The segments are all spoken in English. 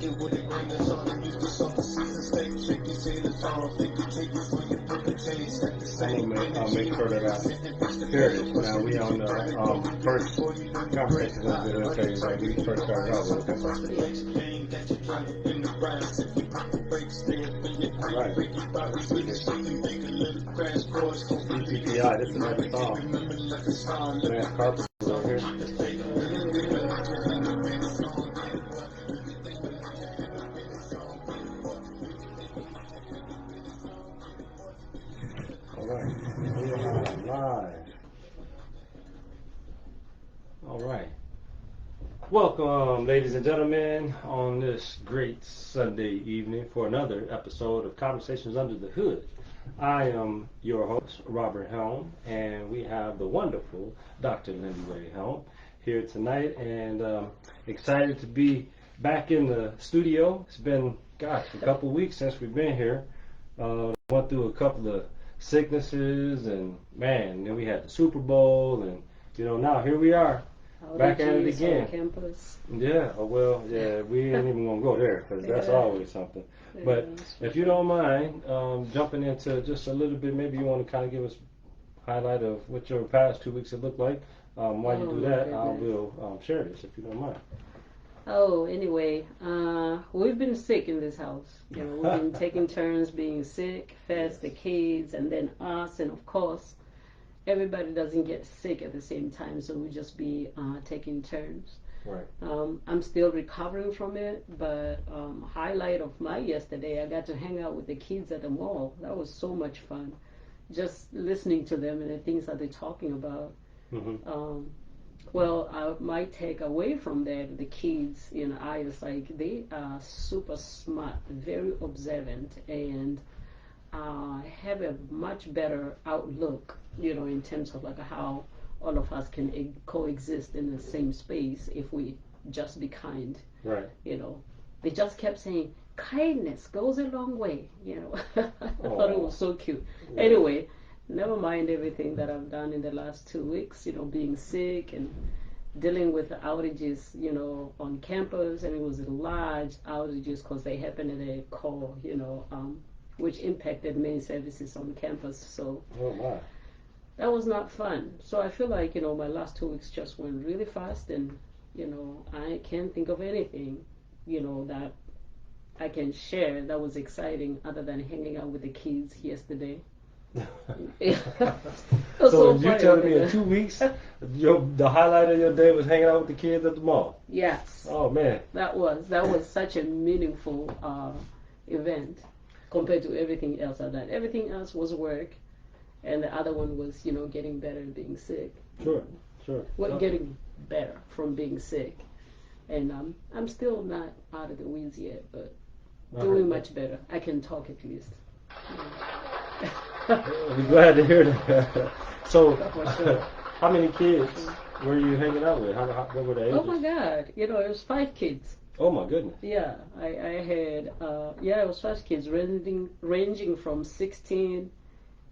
I'll make sure that I hear this. Now we on the first conversation of the hood phase that we first started out with. Right. CPI, this is another song. Lance Carpenter over here. Alright, we are live. Alright. Welcome, ladies and gentlemen, on this great Sunday evening for another episode of Conversations Under the Hood. I am your host, Robert Helm, and we have the wonderful Dr. Lindy Ray Helm here tonight, and excited to be back in the studio. It's been, a couple of weeks since we've been here. Went through a couple of sicknesses, and man, then we had the Super Bowl, and now here we are. Back at it again. Campus. Yeah, we ain't even gonna go there because that's always something. But if you don't mind jumping into just a little bit, maybe you want to kind of give us a highlight of what your past 2 weeks have looked like. While you do that, I will share this if you don't mind. Oh, anyway, we've been sick in this house. We've been taking turns being sick, first the kids and then us, and of course, everybody doesn't get sick at the same time, so we just be taking turns. Right. I'm still recovering from it, but highlight of my yesterday, I got to hang out with the kids at the mall. That was so much fun, just listening to them and the things that they're talking about. Mm-hmm. My take away from that, the kids, I was like, they are super smart, very observant, and have a much better outlook, in terms of like how all of us can coexist in the same space if we just be kind. Right. They just kept saying kindness goes a long way. I thought it was so cute. Yeah. Anyway, never mind everything that I've done in the last 2 weeks. Being sick and dealing with the outages, on campus, and it was large outages because they happened at a call, which impacted many services on campus. So that was not fun. So I feel like, my last 2 weeks just went really fast, and, I can't think of anything, that I can share that was exciting other than hanging out with the kids yesterday. So you telling me in 2 weeks, the highlight of your day was hanging out with the kids at the mall? Yes. Oh man. That was such a meaningful event compared to everything else I've done. Everything else was work, and the other one was, getting better and being sick. Sure. Well, getting better from being sick. And I'm still not out of the weeds yet, but doing much better. I can talk at least. I'll be glad to hear that. So, how many kids were you hanging out with? What were the ages? Oh my God, it was 5 kids. Oh my goodness. Yeah, I had, it was 5 kids ranging from 16,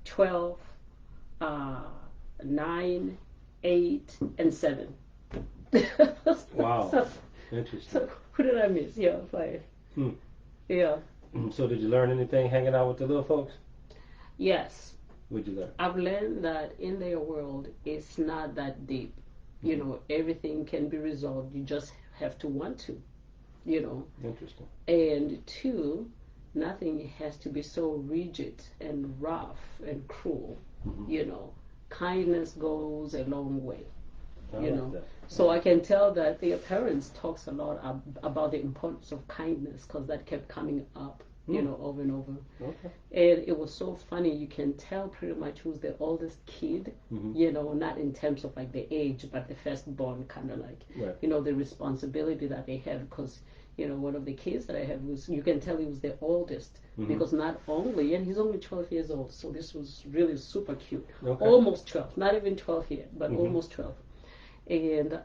12, 9, 8, and 7. Wow. So, interesting. So who did I miss? Yeah, 5. Yeah. So did you learn anything hanging out with the little folks? Yes. What'd you learn? I've learned that in their world, it's not that deep. Everything can be resolved. You just have to want to, Interesting. And 2, nothing has to be so rigid and rough and cruel. Mm-hmm. Kindness goes a long way. So I can tell that their parents talks a lot about the importance of kindness, because that kept coming up, over and over. Okay. And it was so funny. You can tell pretty much who's the oldest kid, not in terms of like the age, but the firstborn, kind of like, right. The responsibility that they have, because, one of the kids that I have you can tell he was the oldest, because not only, and he's only 12 years old, so this was really super cute. Okay. Almost 12, not even 12 yet, but almost 12. And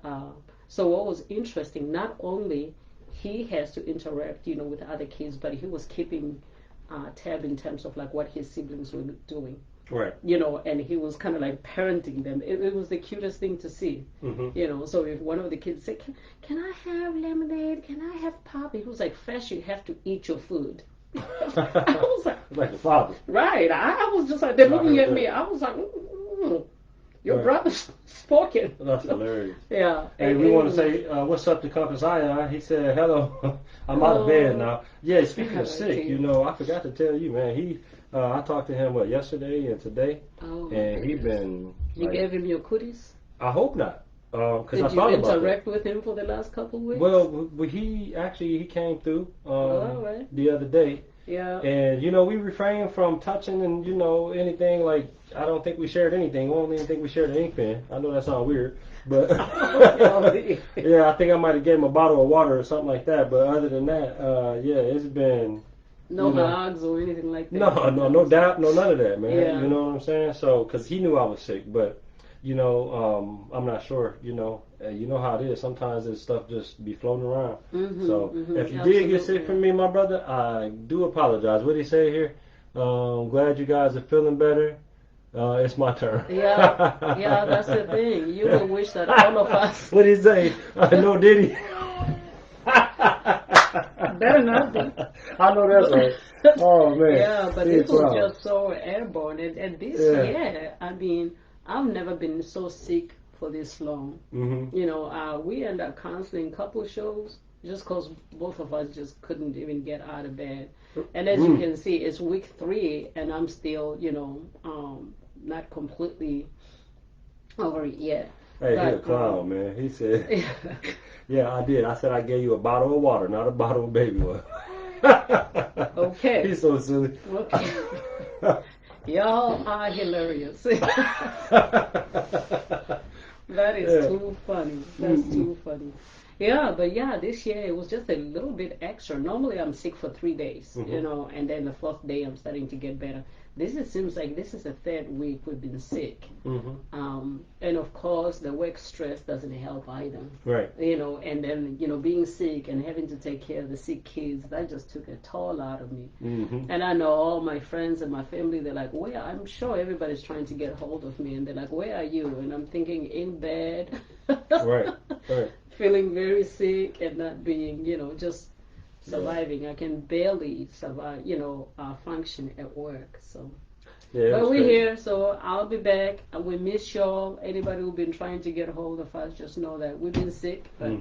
so what was interesting, not only he has to interact, with other kids, but he was keeping tab in terms of like what his siblings were doing. Right. You know, and he was kind of like parenting them. It was the cutest thing to see. You know, so if one of the kids said, can I have lemonade? Can I have pop? He was like, first you have to eat your food. I was like the father. Right. I was just like, they're looking at me. I was like, your brother's spoken. That's hilarious. Yeah. Hey, we want to say, what's up to Compass Ion? He said, hello, I'm out of bed now. Yeah, speaking of sick, you know, I forgot to tell you, man, I talked to him, yesterday and today? Oh, and he been... You gave him your cooties? I hope not. Cause Did I you thought about interact with him for the last couple of weeks? Well, he came through the other day. Yeah. And, you know, we refrained from touching and, you know, anything like, I don't think we shared anything. We don't even think we shared an ink pen. I know that sounds weird. But, yeah, I think I might have gave him a bottle of water or something like that. But other than that, yeah, it's been... No hugs or anything like that? No doubt, none of that, man. Yeah. You know what I'm saying? So, because he knew I was sick, but... You know, I'm not sure, you know how it is. Sometimes this stuff just be floating around. So if you did get sick from me, my brother, I do apologize. What did he say here? Glad you guys are feeling better. It's my turn. Yeah, that's the thing. You will wish that all of us. What did he say? No, did he? Better not be. I know that's right. Oh, man. Yeah, but this was just so airborne. And this year, I mean... I've never been so sick for this long. You know, we end up canceling a couple shows just because both of us just couldn't even get out of bed. And as you can see, it's week 3 and I'm still, you know, not completely over it yet. Hey, he's a clown, man. He said, yeah, I did. I said I gave you a bottle of water, not a bottle of baby oil. Okay. He's so silly. Okay. Y'all are hilarious. That is too funny. That's too funny. Yeah, but yeah, this year it was just a little bit extra. Normally I'm sick for 3 days, you know, and then the 4th day I'm starting to get better. Seems like this is the 3rd week we've been sick. And of course the work stress doesn't help either. Right. You know, and then, you know, being sick and having to take care of the sick kids, that just took a toll out of me. And I know all my friends and my family, they're like, where? I'm sure everybody's trying to get hold of me and they're like, where are you? And I'm thinking in bed. Right. Feeling very sick and not being, you know, just surviving. I can barely survive, you know, function at work. So, but we're here, so I'll be back. We miss y'all. Anybody who's been trying to get a hold of us, just know that we've been sick, but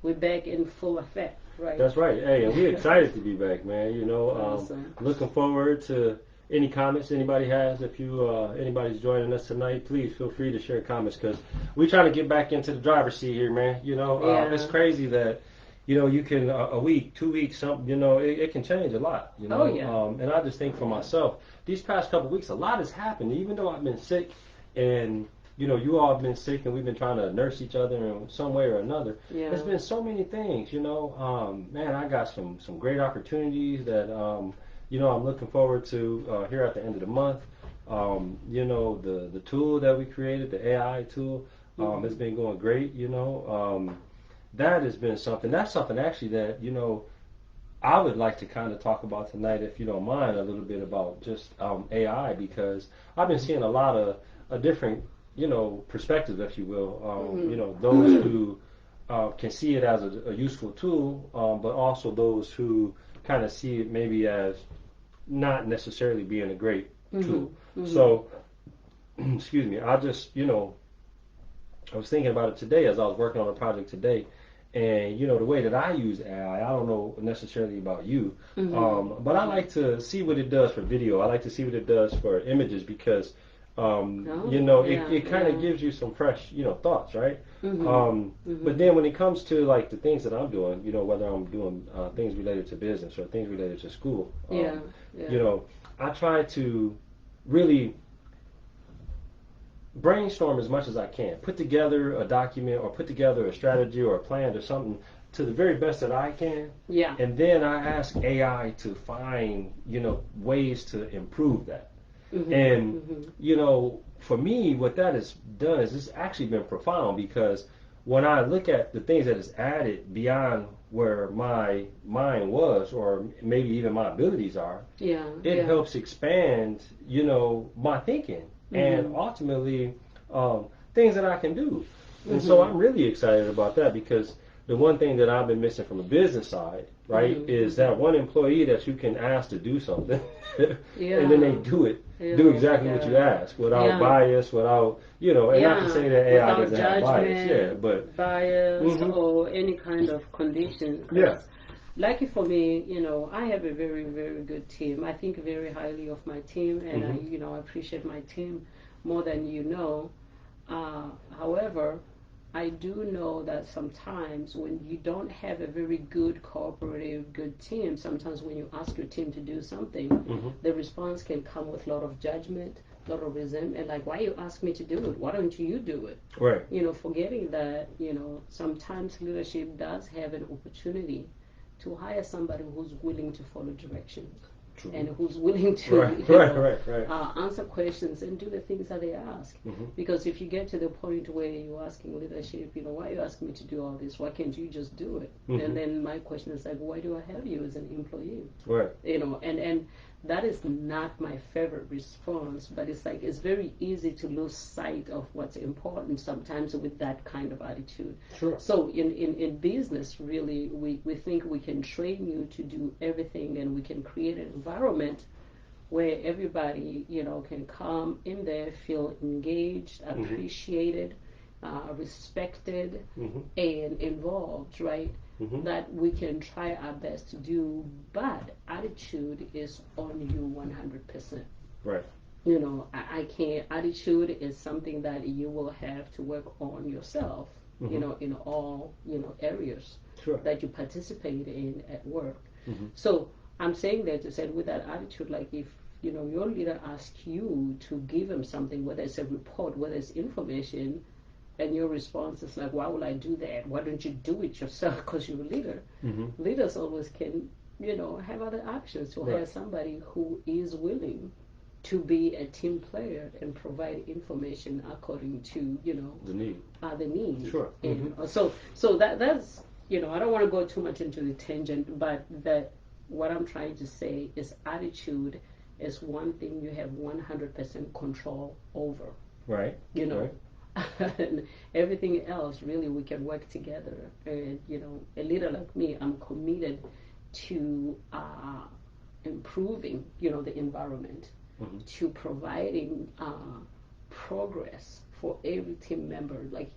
we're back in full effect, right? That's right. Hey, and we're excited to be back, man. You know, awesome. Looking forward to any comments anybody has. If anybody's joining us tonight, please feel free to share comments because we're trying to get back into the driver's seat here, man. You know, it's crazy that, you know, you can a week, 2 weeks, something, you know, it can change a lot, you know. And I just think for myself, these past couple of weeks, a lot has happened. Even though I've been sick, and you know, you all have been sick, and we've been trying to nurse each other in some way or another. There's been so many things, you know. Man, I got some great opportunities that you know, I'm looking forward to here at the end of the month. You know, the tool that we created, the AI tool, has been going great. You know, that has been something. That's something actually that, you know, I would like to kind of talk about tonight, if you don't mind, a little bit about just AI, because I've been seeing a lot of different, you know, perspectives, if you will. You know, those who can see it as a useful tool, but also those who kind of see it maybe as not necessarily being a great tool. So, excuse me, I just, you know, I was thinking about it today as I was working on a project today. And, you know, the way that I use AI, I don't know necessarily about you, but I like to see what it does for video. I like to see what it does for images because, you know, it kind of gives you some fresh, you know, thoughts, right? But then when it comes to, like, the things that I'm doing, you know, whether I'm doing things related to business or things related to school, you know, I try to really brainstorm as much as I can, put together a document or put together a strategy or a plan or something to the very best that I can. And then I ask AI to find, you know, ways to improve that. And, you know, for me, what that has done is it's actually been profound because when I look at the things that is added beyond where my mind was, or maybe even my abilities are, it helps expand, my thinking and ultimately things that I can do. And so I'm really excited about that, because the one thing that I've been missing from a business side, right, is that one employee that you can ask to do something and then they do it, do exactly what you ask without bias, without, and not to say that AI doesn't have bias, but bias or any kind of condition. Lucky for me, I have a very, very good team. I think very highly of my team, and I appreciate my team more than you know. However, I do know that sometimes when you don't have a very good cooperative, good team, sometimes when you ask your team to do something, the response can come with a lot of judgment, a lot of resentment, like, why you ask me to do it? Why don't you do it? Right. Forgetting that, sometimes leadership does have an opportunity to hire somebody who's willing to follow directions. True. And who's willing to answer questions and do the things that they ask. Because if you get to the point where you're asking leadership, why are you asking me to do all this? Why can't you just do it? And then my question is like, why do I have you as an employee? Right. And that is not my favorite response, but it's like it's very easy to lose sight of what's important sometimes with that kind of attitude. Sure. So in business, really, we think we can train you to do everything, and we can create an environment where everybody, can come in there, feel engaged, appreciated, respected, and involved, right? That we can try our best to do, but attitude is on you 100%. Right. I can't. Attitude is something that you will have to work on yourself. In all areas that you participate in at work. So I'm saying that to say, with that attitude, like if your leader asks you to give him something, whether it's a report, whether it's information, and your response is like, why would I do that? Why don't you do it yourself? Because you're a leader. Leaders always can, have other options to hire somebody who is willing to be a team player and provide information according to, the need. The need. Sure. And so that's, I don't want to go too much into the tangent, but that what I'm trying to say is attitude is one thing you have 100% control over. Right. Right. And everything else, really, we can work together. And, a leader like me, I'm committed to improving, the environment, to providing progress for every team member. Like,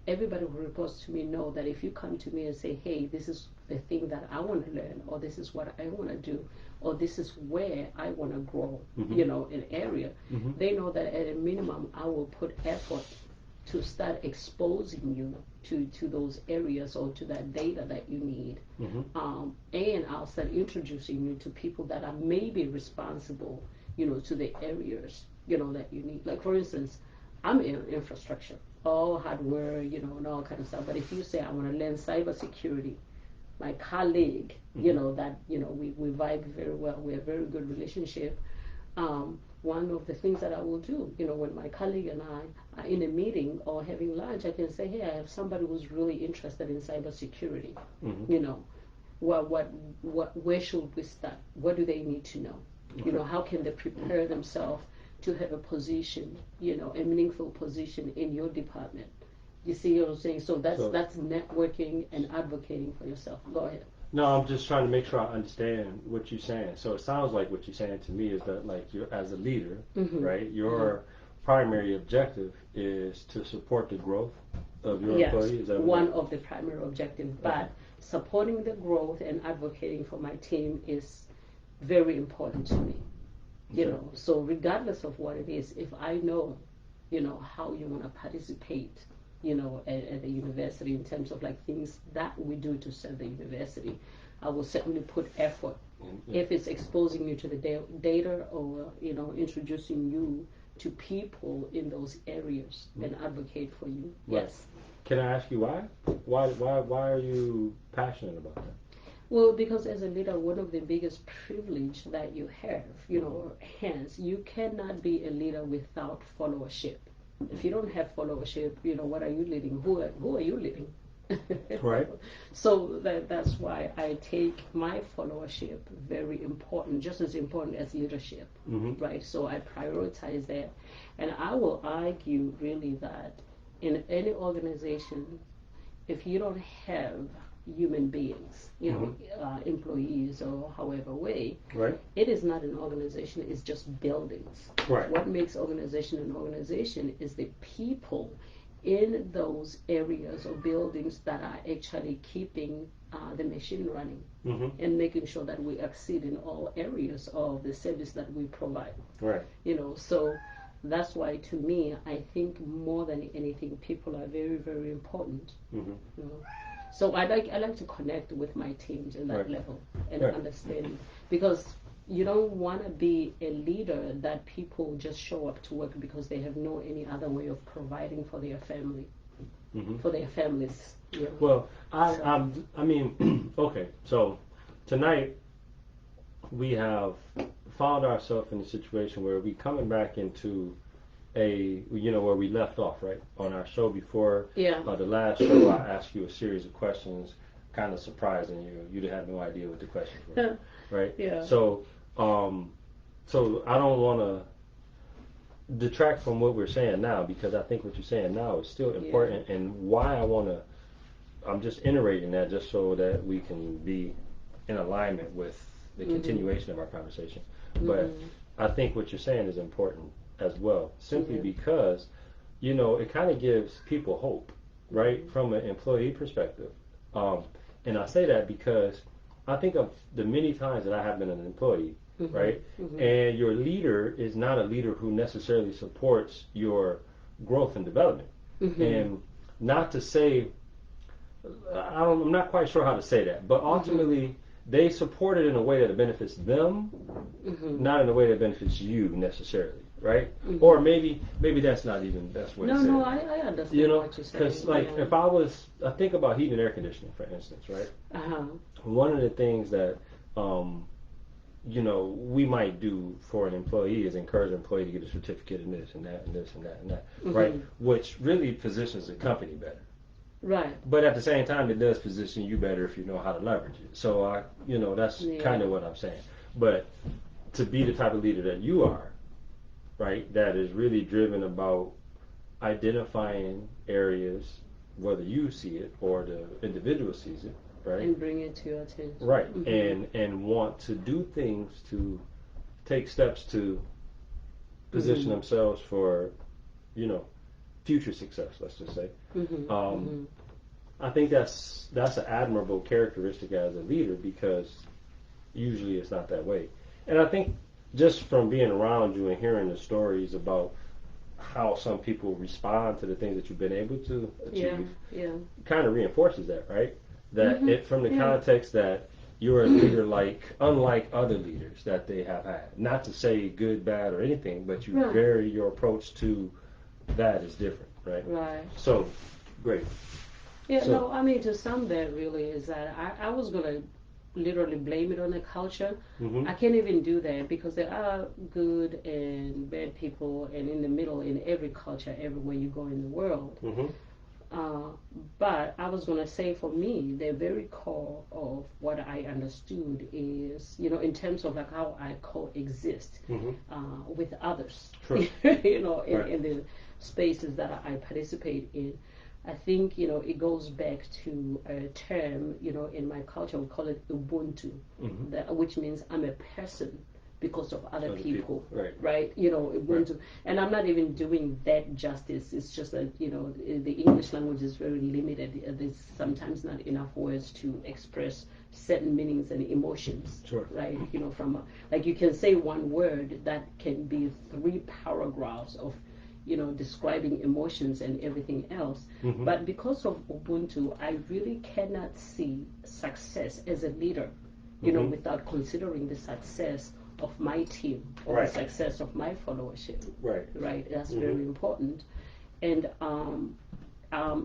everybody who reports to me know that if you come to me and say, hey, this is the thing that I want to learn, or this is what I want to do, or this is where I want to grow, an area, they know that at a minimum I will put effort to start exposing you to those areas or to that data that you need. And I'll start introducing you to people that are maybe responsible, to the areas, that you need. Like, for instance, I'm in infrastructure, all hardware, and all kind of stuff. But if you say, I want to learn cybersecurity, my colleague, that, we vibe very well. We have a very good relationship. One of the things that I will do, when my colleague and I are in a meeting or having lunch, I can say, hey, I have somebody who's really interested in cybersecurity. Where should we start? What do they need to know? How can they prepare themselves to have a position, a meaningful position in your department? You see what I'm saying? So that's networking and advocating for yourself. Go ahead. No, I'm just trying to make sure I understand what you're saying. So it sounds like what you're saying to me is that, like, you're, as a leader, right, your primary objective is to support the growth of your employees. Is that one of the primary objectives. But supporting the growth and advocating for my team is very important to me. So regardless of what it is, if I know, how you want to participate, at the university in terms of like things that we do to serve the university, I will certainly put effort. If it's exposing you to the data or, introducing you to people in those areas and advocate for you. Right. Yes. Can I ask you why? Why are you passionate about that? Well, because as a leader, one of the biggest privilege that you have, hence, you cannot be a leader without followership. If you don't have followership, what are you leading? Who are you leading? Right. So that's why I take my followership very important, just as important as leadership, right? So I prioritize that. And I will argue really that in any organization, if you don't have human beings, employees or however way, right, it is not an organization, it's just buildings. Right. What makes organization an organization is the people in those areas or buildings that are actually keeping the machine running and making sure that we exceed in all areas of the service that we provide. Right. So that's why, to me, I think more than anything, people are very, very important. So I like to connect with my teams in that level and understand, because you don't want to be a leader that people just show up to work because they have no any other way of providing for their family, for their families. Well, I mean, okay, so tonight we have found ourselves in a situation where we coming back into where we left off, right? On our show before, the last show, I asked you a series of questions, kind of surprising you. You had no idea what the questions were, right? Yeah. So I don't want to detract from what we're saying now, because I think what you're saying now is still important, and why I'm just iterating that just so that we can be in alignment with the continuation of our conversation. But I think what you're saying is important as well, simply because, it kind of gives people hope, right, from an employee perspective. And I say that because I think of the many times that I have been an employee, right, and your leader is not a leader who necessarily supports your growth and development. And not to say, I'm not quite sure how to say that, but ultimately they support it in a way that benefits them, not in a way that benefits you necessarily. Right? Or maybe that's not even that's what it says. No, I understand what you're saying. Because if I think about heating and air conditioning, for instance, right? One of the things that we might do for an employee is encourage an employee to get a certificate in this and that and this and that and that, right? Which really positions the company better. Right. But at the same time, it does position you better if you know how to leverage it. So that's kind of what I'm saying. But to be the type of leader that you are, right, that is really driven about identifying areas, whether you see it or the individual sees it, right, and bring it to your attention, right, and want to do things to take steps to position themselves for future success, let's just say. I think that's an admirable characteristic as a leader, because usually it's not that way. And I think just from being around you and hearing the stories about how some people respond to the things that you've been able to achieve, kind of reinforces that, right? That it from the context that you're a leader unlike other leaders that they have had. Not to say good, bad, or anything, but your approach to that is different, right? Right. So, great. Yeah, so, no, I mean, to sum that really is that I was going to literally blame it on the culture. I can't even do that, because there are good and bad people, and in the middle in every culture, everywhere you go in the world. But I was going to say, for me, the very core of what I understood is, in terms of like how I coexist with others, sure. in the spaces that I participate in. I think, it goes back to a term, in my culture, we call it Ubuntu, which means I'm a person because of other people. Right? Ubuntu. Right. And I'm not even doing that justice. It's just that, the English language is very limited. There's sometimes not enough words to express certain meanings and emotions. Sure. Right? From, you can say one word that can be 3 paragraphs of describing emotions and everything else. But because of Ubuntu, I really cannot see success as a leader, without considering the success of my team or the success of my followership. Right. That's very important. And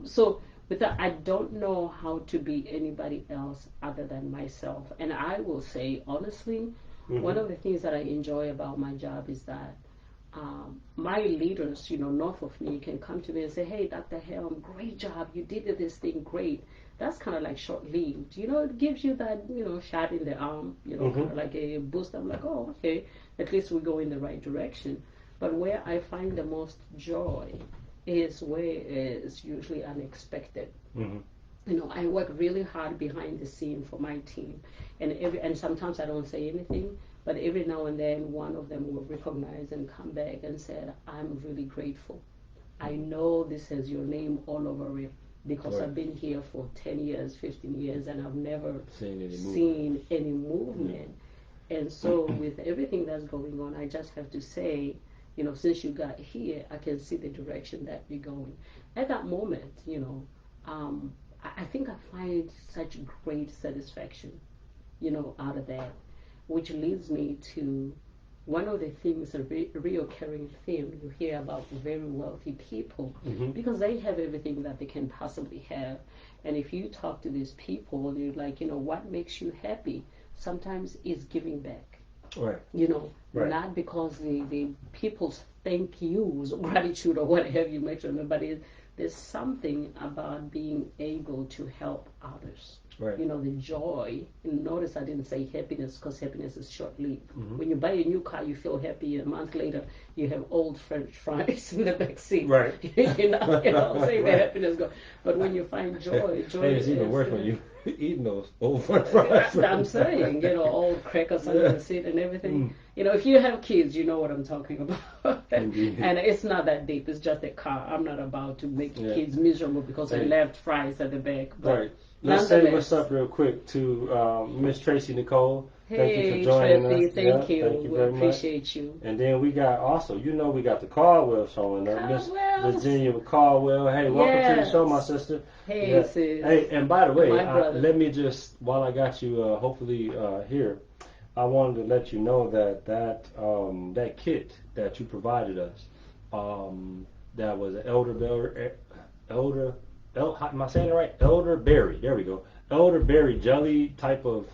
so with that, I don't know how to be anybody else other than myself. And I will say, honestly, one of the things that I enjoy about my job is that my leaders, north of me can come to me and say, hey, Dr. Helm, great job. You did this thing great. That's kind of like short-lived. It gives you that, shot in the arm, kind of like a boost. I'm like, oh, okay, at least we go in the right direction. But where I find the most joy is where it's usually unexpected. I work really hard behind the scene for my team, and sometimes I don't say anything, but every now and then one of them will recognize and come back and say, I'm really grateful. I know this has your name all over it because I've been here for 10 years, 15 years, and I've never seen any movement. And so with everything that's going on, I just have to say, since you got here, I can see the direction that you're going. At that moment, I think I find such great satisfaction, out of that, which leads me to one of the things, a reoccurring theme you hear about very wealthy people, because they have everything that they can possibly have. And if you talk to these people, you're like, what makes you happy? Sometimes it's giving back. Right. Not because the people's thank yous or gratitude or what have you makes them, but there's something about being able to help others. Right. The joy. And notice I didn't say happiness because happiness is short-lived. When you buy a new car, you feel happy. A month later, you have old French fries in the back seat. Right. Saying the happiness goes. But when you find joy it's even worse when you eating those old French fries. I'm saying, old crackers under the seat and everything. If you have kids, you know what I'm talking about. And it's not that deep. It's just a car. I'm not about to make kids miserable because I left fries at the back. But right. Let's say what's up real quick to Miss Tracy Nicole. Thank you for joining us. Thank you. Thank you we very appreciate much. You. And then we got also, we got the Caldwell showing up. Miss Virginia Caldwell. Hey, welcome to the show, my sister. Hey, sis. Hey, and by the way, let me just, while I got you hopefully here, I wanted to let you know that kit that you provided us, that was an am I saying it right? Elderberry. There we go. Elderberry jelly type of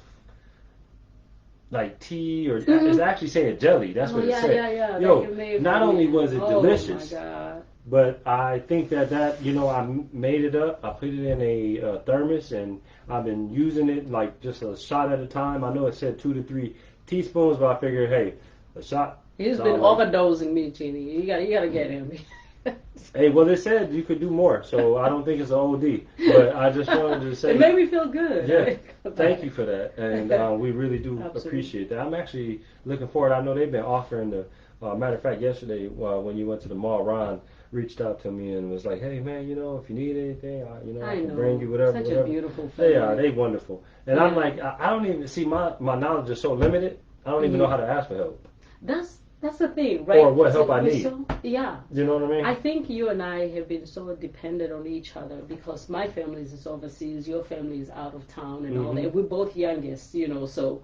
like tea, or it's actually saying jelly. That's what it said. Yeah. Yo, not only was it delicious, my God. but I think that I made it up. I put it in a thermos, and I've been using it like just a shot at a time. I know it said 2 to 3 teaspoons, but I figured, hey, a shot. He's been overdosing me, Jeannie. You gotta get him. Hey, well, they said you could do more, so I don't think it's an OD. But I just wanted to say, it made me feel good. Yeah, thank you for that, and we really do appreciate that. I'm actually looking forward. I know they've been offering the. Matter of fact, yesterday when you went to the mall, Ron reached out to me and was like, "Hey, man, if you need anything, I can bring you whatever." Such whatever. A beautiful family. They wonderful, and I'm like, I don't even see my knowledge is so limited. I don't even know how to ask for help. That's the thing, right? Or what help I need. Yeah. You know what I mean? I think you and I have been so dependent on each other because my family is overseas, your family is out of town and all that. We're both youngest, so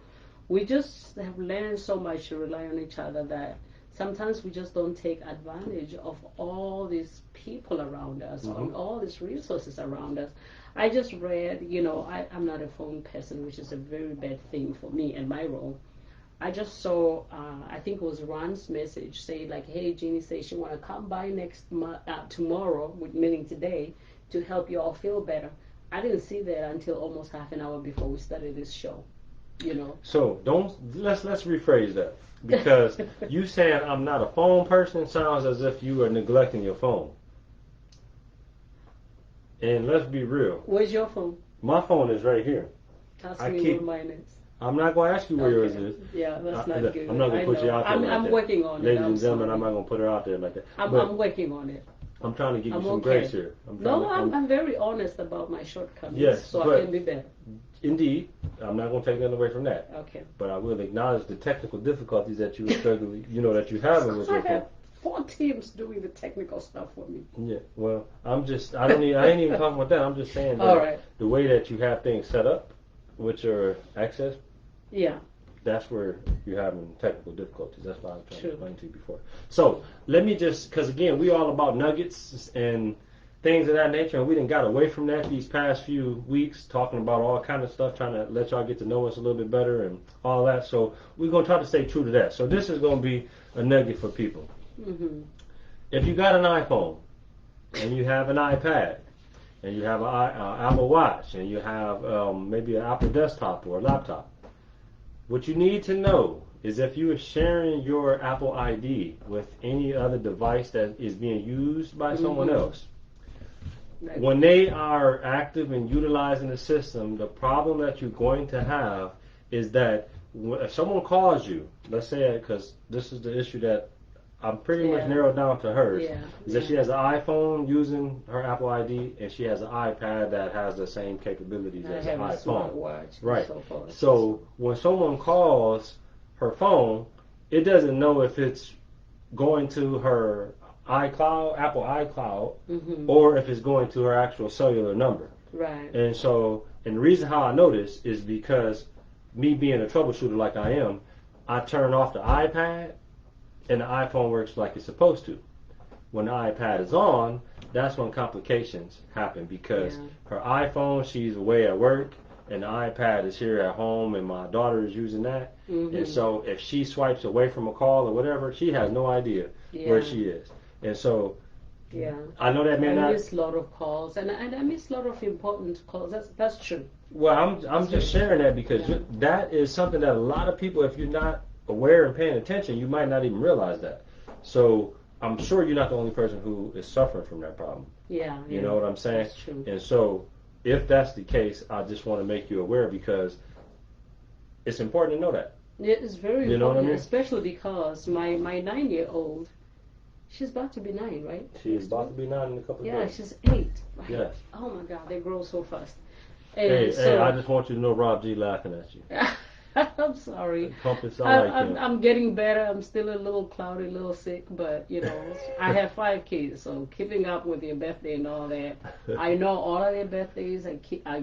we just have learned so much to rely on each other that sometimes we just don't take advantage of all these people around us, all these resources around us. I just read, I'm not a phone person, which is a very bad thing for me and my role. I just saw, I think it was Ron's message, say like, hey, Jeannie says she want to come by tomorrow, meaning today, to help you all feel better. I didn't see that until almost half an hour before we started this show, So let's rephrase that, because you saying I'm not a phone person sounds as if you are neglecting your phone. And let's be real. Where's your phone? My phone is right here. Ask me where mine is. I'm not going to ask you where yours is. Yeah, that's not good. I'm not going to put you out there like that. I'm working on it. Ladies and gentlemen, I'm not going to put her out there like that. I'm working on it. I'm trying to give you some grace here. I'm very honest about my shortcomings, yes, so I can be better. Indeed. I'm not going to take nothing away from that. Okay. But I will acknowledge the technical difficulties that you are struggling, that you have with your phone. I have 4 teams doing the technical stuff for me. Yeah, well, I ain't even talking about that. I'm just saying that the way that you have things set up with your access, that's where you're having technical difficulties. That's why I was trying to explain to you before. So let me because again, we're all about nuggets and things of that nature, and we done got away from that these past few weeks, talking about all kind of stuff, trying to let y'all get to know us a little bit better and all that. So we're going to try to stay true to that. So this is going to be a nugget for people. Mm-hmm. If you got an iPhone and you have an iPad and you have an Apple Watch and you have maybe an Apple desktop or a laptop, what you need to know is if you are sharing your Apple ID with any other device that is being used by someone else, when they are active and utilizing the system, the problem that you're going to have is that if someone calls you, let's say, because this is the issue that I'm pretty much narrowed down to hers, is that she has an iPhone using her Apple ID and she has an iPad that has the same capabilities as an iPhone. Right. So when someone calls her phone, it doesn't know if it's going to her iCloud, Apple iCloud, or if it's going to her actual cellular number. Right. And so, and the reason how I know this is because me being a troubleshooter like I am, I turn off the iPad and the iPhone works like it's supposed to. When the iPad is on, that's when complications happen because her iPhone, she's away at work, and the iPad is here at home, and my daughter is using that. And so if she swipes away from a call or whatever, she has no idea where she is. And so I know that I miss a lot of calls, and I miss a lot of important calls. That's true. Well, I'm just sharing that because that is something that a lot of people, if you're not aware and paying attention, you might not even realize that. So I'm sure you're not the only person who is suffering from that problem. Yeah. You know what I'm saying? That's true. And so if that's the case, I just want to make you aware because it's important to know that. It is very important, know what I mean? Especially because my 9-year-old, she's about to be 9, right? She's about to be 9 in a couple of days. Yeah, she's 8. Yes. Oh my God, they grow so fast. Hey, I just want you to know Rob G laughing at you. I'm sorry. I'm I'm getting better. I'm still a little cloudy, a little sick, but I have 5 kids, so keeping up with their birthday and all that. I know all of their birthdays. I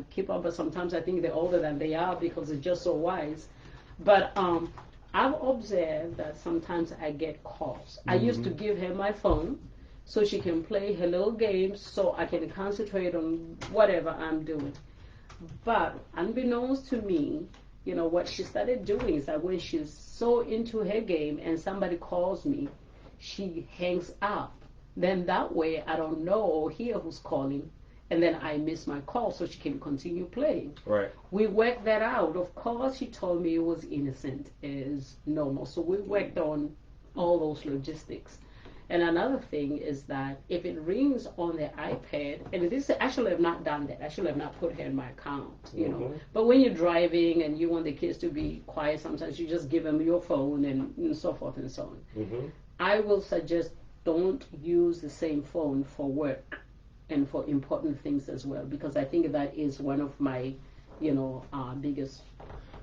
keep up, but sometimes I think they're older than they are because they're just so wise. But I've observed that sometimes I get calls. I used to give her my phone so she can play her little games so I can concentrate on whatever I'm doing. But unbeknownst to me, what she started doing is that when she's so into her game and somebody calls me, she hangs up. Then that way I don't know or hear who's calling, and then I miss my call so she can continue playing. Right. We worked that out. Of course, she told me it was innocent, is normal. So we worked on all those logistics. And another thing is that if it rings on the iPad, and this actually I've not done that. Actually, I've not put her in my account, But when you're driving and you want the kids to be quiet, sometimes you just give them your phone and so forth and so on. I will suggest don't use the same phone for work and for important things as well, because I think that is one of my, biggest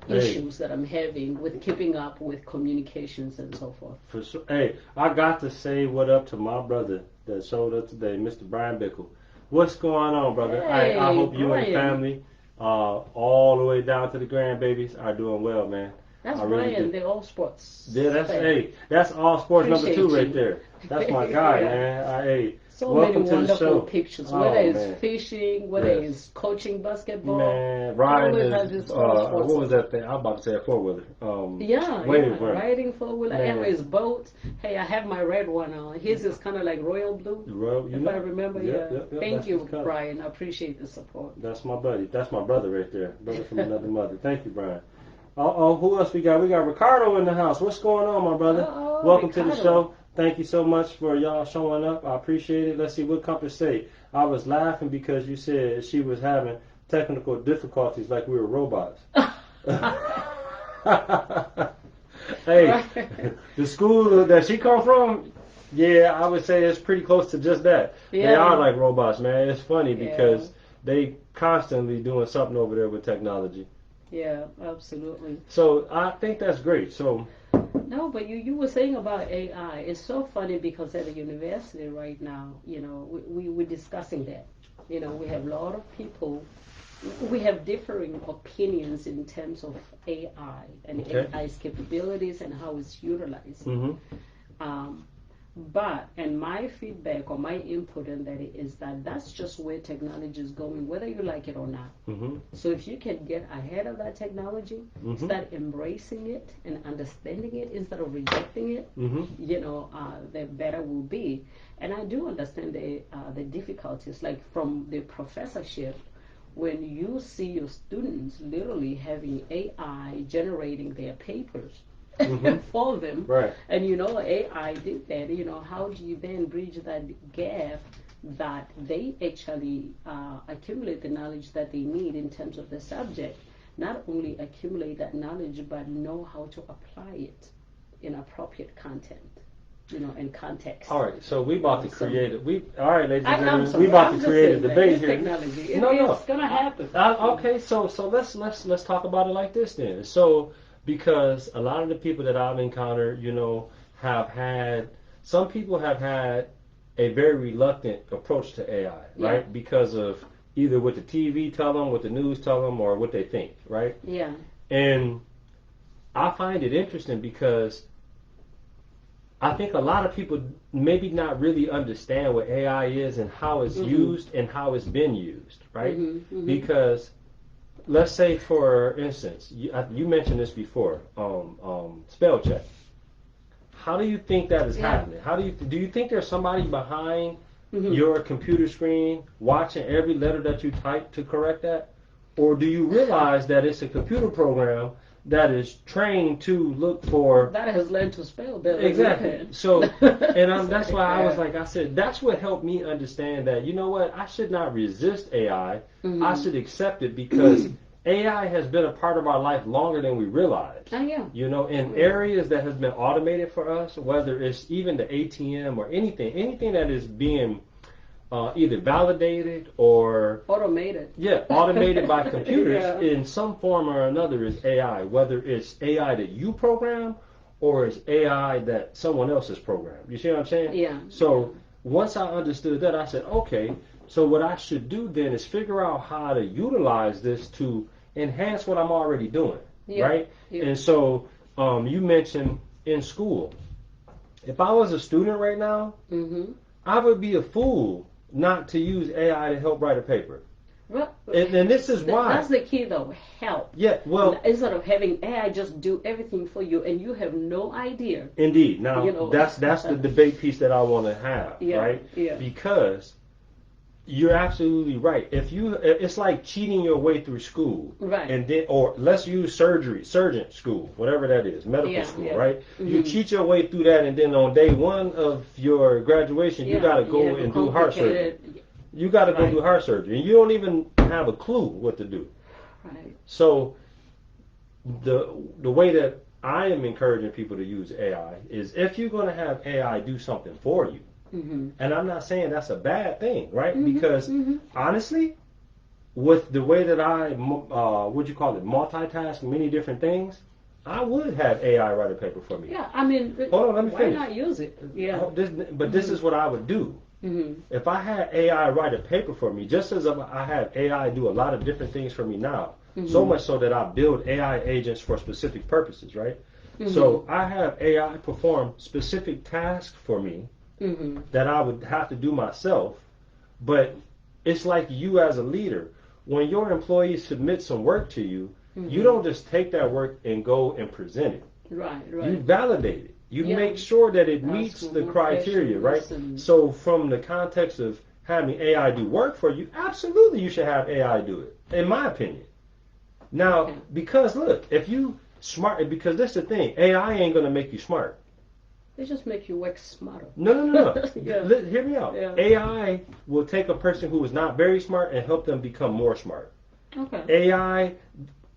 issues that I'm having with keeping up with communications and so forth. For sure. Hey, I got to say what up to my brother that showed up today, Mr. Brian Bickle. What's going on, brother? Hey, I hope you Brian. and the family, all the way down to the grandbabies, are doing well, man. That's Brian, they're all sports. Yeah, that's all sports Appreciate number 2 right you. there. That's my guy, man. So welcome many to the show. wonderful pictures, whether it's fishing, whether it's coaching basketball. Man, Ryan is what was that thing? I'm about to say a 4-wheeler. Riding 4-wheeler. Anyways, boat. Hey, I have my red one on. His is kind of like royal blue. If I remember, Thank you, Brian. I appreciate the support. That's my buddy. That's my brother right there. Brother from another mother. Thank you, Brian. Who else we got? We got Ricardo in the house. What's going on, my brother? Welcome Ricardo. to the show. Thank you so much for y'all showing up. I appreciate it. Let's see what Compass say. I was laughing because you said she was having technical difficulties like we were robots. Hey, the school that she come from, I would say it's pretty close to just that. Yeah. They are like robots, man. It's funny because they constantly doing something over there with technology. Yeah, absolutely. So I think that's great. So. No, but you were saying about AI. It's so funny because at the university right now, we're discussing that. We have a lot of people. We have differing opinions in terms of AI and AI's capabilities and how it's utilized. But, and my feedback or my input in that is that that's just where technology is going, whether you like it or not. So if you can get ahead of that technology, start embracing it and understanding it instead of rejecting it, you know, the better will be. And I do understand the difficulties, like from the professorship, when you see your students literally having AI generating their papers for them, right? And you know, AI did that. You know, how do you then bridge that gap that they actually accumulate the knowledge that they need in terms of the subject? Not only accumulate that knowledge, but know how to apply it in appropriate content. You know, in context. All right, so we about to create it. All right, ladies and gentlemen, we about to create a debate here. Technology. It's gonna happen. Okay, so let's talk about it like this then. So because a lot of the people that I've encountered, you know, some people have had a very reluctant approach to AI, right? Because of either what the TV tell them, what the news tell them, or what they think, right? Yeah. And I find it interesting because I think a lot of people maybe not really understand what AI is and how it's used and how it's been used, right? Because let's say, for instance, you mentioned this before, spell check. How do you think that is happening? How do you think there's somebody behind your computer screen watching every letter that you type to correct that? Or do you realize that it's a computer program that is trained to look for... That has learned to spell better. Exactly. So, and that's why I said, that's what helped me understand that, you know what, I should not resist AI. I should accept it because AI has been a part of our life longer than we realize. Oh, yeah. You know, in areas that has been automated for us, whether it's even the ATM or anything that is being either validated or automated. Yeah, automated by computers in some form or another is AI. Whether it's AI that you program or it's AI that someone else has programmed. You see what I'm saying? Yeah. So once I understood that, I said, okay, so what I should do then is figure out how to utilize this to enhance what I'm already doing, right? Yeah. And so you mentioned in school. If I was a student right now, I would be a fool not to use AI to help write a paper. Well, and this is why. That's the key, though. Help. Yeah. Well, instead of having AI just do everything for you, and you have no idea. Indeed. Now, you know, that's the debate piece that I want to have, right? Yeah. Because you're absolutely right. It's like cheating your way through school, right? And then, or let's use surgeon school, whatever that is, medical school, right? You cheat your way through that, and then on day one of your graduation, you got to go and do heart surgery. You got to go do heart surgery, and you don't even have a clue what to do. Right. So the way that I am encouraging people to use AI is if you're going to have AI do something for you. And I'm not saying that's a bad thing, right? Because honestly, with the way that I, multitask many different things, I would have AI write a paper for me. Yeah, I mean, hold on, let me finish. Why not use it? Yeah. This is what I would do. If I had AI write a paper for me, just as I have AI do a lot of different things for me now, so much so that I build AI agents for specific purposes, right? So I have AI perform specific tasks for me that I would have to do myself, but it's like you as a leader, when your employees submit some work to you, you don't just take that work and go and present it. Right. You validate it. You make sure that it meets the criteria, right? So from the context of having AI do work for you, absolutely you should have AI do it, in my opinion. Now, because look, if you smart, because that's the thing, AI ain't going to make you smart. It just makes you work smarter. No. Hear me out. Yeah. AI will take a person who is not very smart and help them become more smart. Okay. AI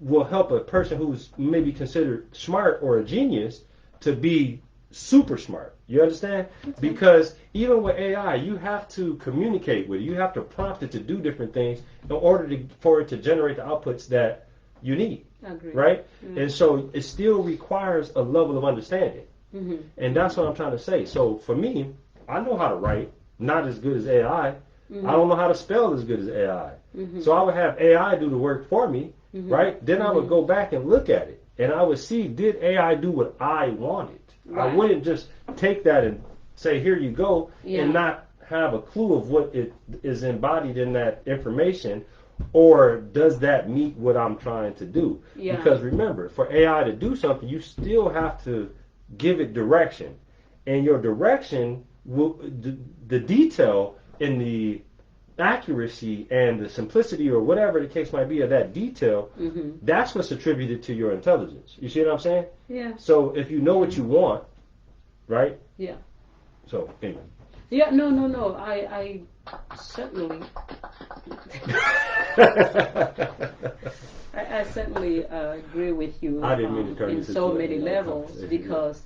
will help a person who's maybe considered smart or a genius to be super smart. You understand? Okay. Because even with AI, you have to communicate with it. You have to prompt it to do different things in order for it to generate the outputs that you need. I agree. Right? And so it still requires a level of understanding. And that's what I'm trying to say. So for me, I know how to write, not as good as AI. I don't know how to spell as good as AI. So I would have AI do the work for me, right? Then I would go back and look at it, and I would see, did AI do what I wanted? Right. I wouldn't just take that and say, here you go, Yeah. and not have a clue of what it is embodied in that information, or does that meet what I'm trying to do? Yeah. Because remember, for AI to do something, you still have to give it direction, and your direction will the detail in the accuracy and the simplicity or whatever the case might be of that detail, that's what's attributed to your intelligence. You see what I'm saying? Yeah. So if you know what you want, right? Yeah. So anyway. Yeah, no. I certainly I certainly agree with you I didn't mean to turn in this so into many a levels, conversation, because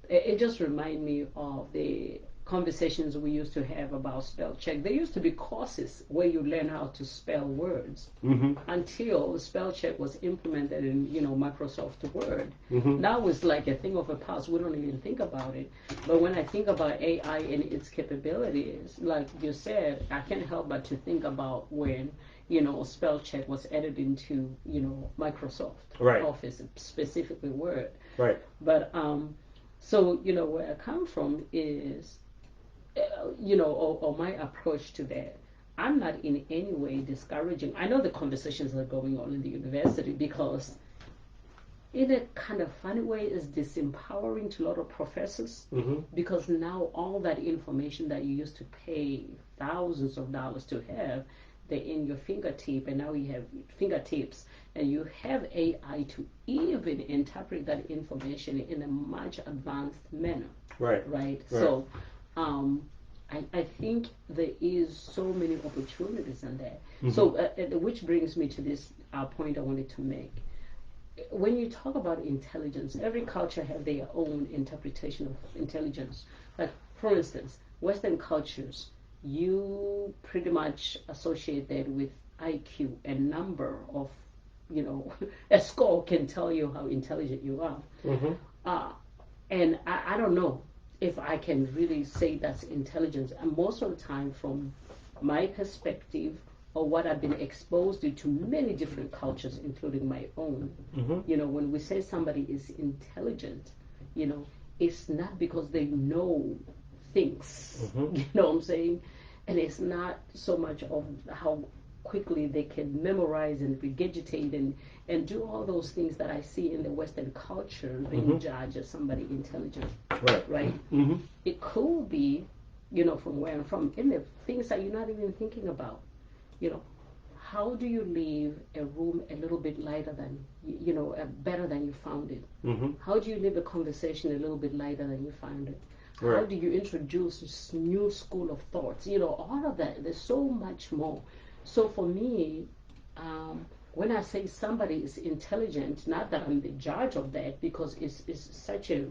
it just reminds me of the conversations we used to have about spell check. There used to be courses where you learn how to spell words until spell check was implemented in Microsoft Word. Now it's like a thing of the past. We don't even think about it. But when I think about AI and its capabilities, like you said, I can't help but to think about when spell check was added into Microsoft Office, specifically Word. Right. But so where I come from is or my approach to that, I'm not in any way discouraging. I know the conversations that are going on in the university, because in a kind of funny way is disempowering to a lot of professors, because now all that information that you used to pay thousands of dollars to have, they're in your fingertip, and now you have fingertips, and you have AI to even interpret that information in a much advanced manner. Right. So I think there is so many opportunities in there. So which brings me to this point I wanted to make. When you talk about intelligence, every culture has their own interpretation of intelligence. Like, for instance, Western cultures, you pretty much associate that with IQ, a number of, a score can tell you how intelligent you are. And I don't know if I can really say that's intelligence. And most of the time, from my perspective, or what I've been exposed to many different cultures, including my own, when we say somebody is intelligent, it's not because they know things, you know what I'm saying? And it's not so much of how quickly they can memorize and regurgitate and do all those things that I see in the Western culture being judged as somebody intelligent. Right? It could be, from where I'm from, in the things that you're not even thinking about. How do you leave a room a little bit lighter than, better than you found it? How do you leave a conversation a little bit lighter than you found it? How do you introduce this new school of thoughts? All of that. There's so much more. So for me, when I say somebody is intelligent, not that I'm the judge of that, because it's such a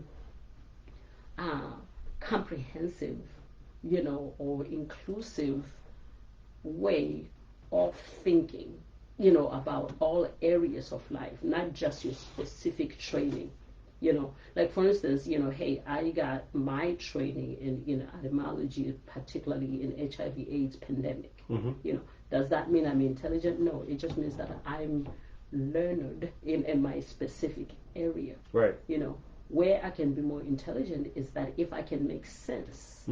comprehensive, or inclusive way of thinking, about all areas of life, not just your specific training. Like, for instance, hey, I got my training in etymology, particularly in HIV/AIDS pandemic. Does that mean I'm intelligent? No, it just means that I'm learned in my specific area. Right. Where I can be more intelligent is that if I can make sense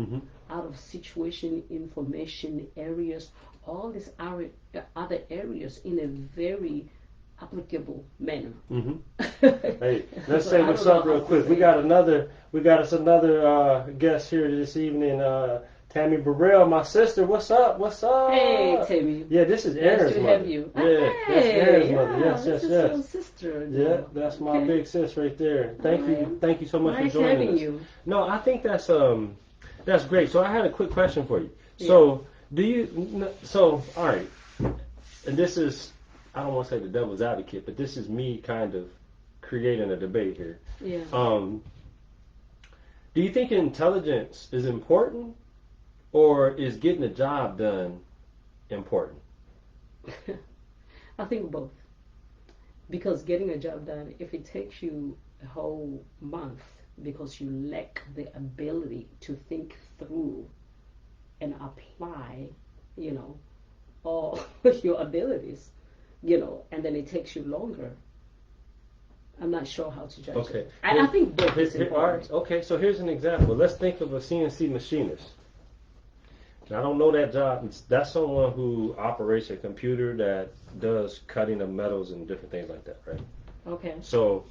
out of situation, information, areas, all these other areas in a very applicable manner. Hey, let's say what's up real quick. We got us another guest here this evening. Tammy Burrell, my sister. What's up? Hey, Tammy. Yeah, this is Aaron's mother. Nice to have you. Yeah, Hey, that's Aaron's mother. Yes. This is your sister. Yeah, that's my big sis right there. Thank you so much nice for joining having us. You. No, I think that's great. So I had a quick question for you. So all right, and this is, I don't want to say the devil's advocate, but this is me kind of creating a debate here. Yeah. Do you think intelligence is important, or is getting the job done important? I think both. Because getting a job done, if it takes you a whole month because you lack the ability to think through and apply, all your abilities, and then it takes you longer, I'm not sure how to judge Okay. it. I think both is important. All right. Okay, so here's an example. Let's think of a CNC machinist. Now, I don't know that job. That's someone who operates a computer that does cutting of metals and different things like that, right? Okay. So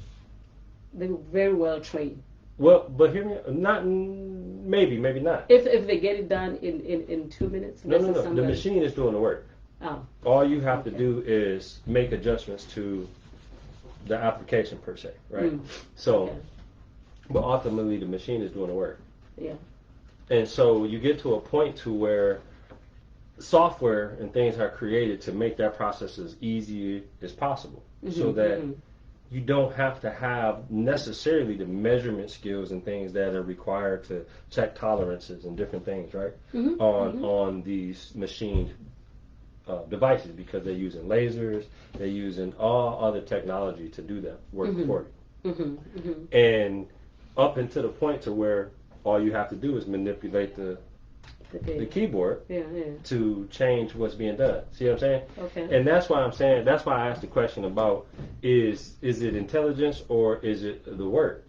they're very well trained. Well, but hear me. Not maybe not. If they get it done in 2 minutes. No. The machine is doing the work. Oh. All you have to do is make adjustments to the application per se, right? So, but ultimately the machine is doing the work. Yeah. And so you get to a point to where software and things are created to make that process as easy as possible, so that you don't have to have necessarily the measurement skills and things that are required to check tolerances and different things, right? On these machine devices, because they're using lasers, they're using all other technology to do that work for you. And up until the point to where all you have to do is manipulate the keyboard to change what's being done. See what I'm saying? Okay. And that's why I'm saying, that's why I asked the question about is it intelligence or is it the work?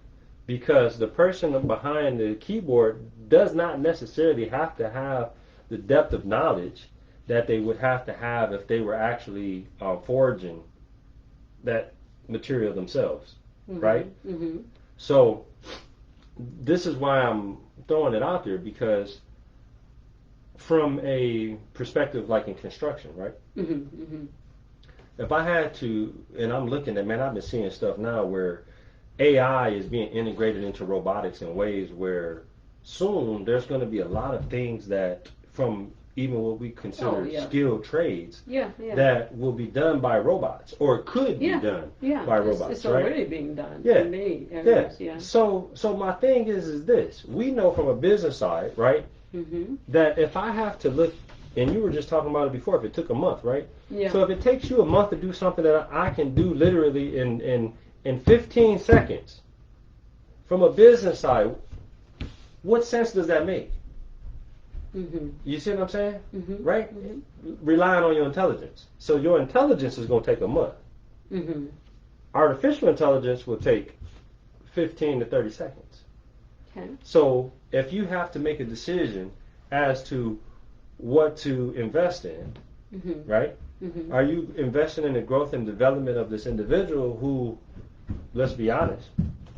Because the person behind the keyboard does not necessarily have to have the depth of knowledge that they would have to have if they were actually forging that material themselves, right? So this is why I'm throwing it out there, because from a perspective like in construction, right? If I had to, and I'm looking at, man, I've been seeing stuff now where AI is being integrated into robotics in ways where soon there's going to be a lot of things that from even what we consider skilled trades that will be done by robots, or could be done by robots. It's already being done. So my thing is this: we know from a business side, right, that if I have to look, and you were just talking about it before, if it took a month, right? So if it takes you a month to do something that I can do literally in 15 seconds, from a business side, what sense does that make? You see what I'm saying? Right? Relying on your intelligence. So your intelligence is going to take a month. Artificial intelligence will take 15 to 30 seconds. Okay. So if you have to make a decision as to what to invest in, right? Are you investing in the growth and development of this individual who, let's be honest,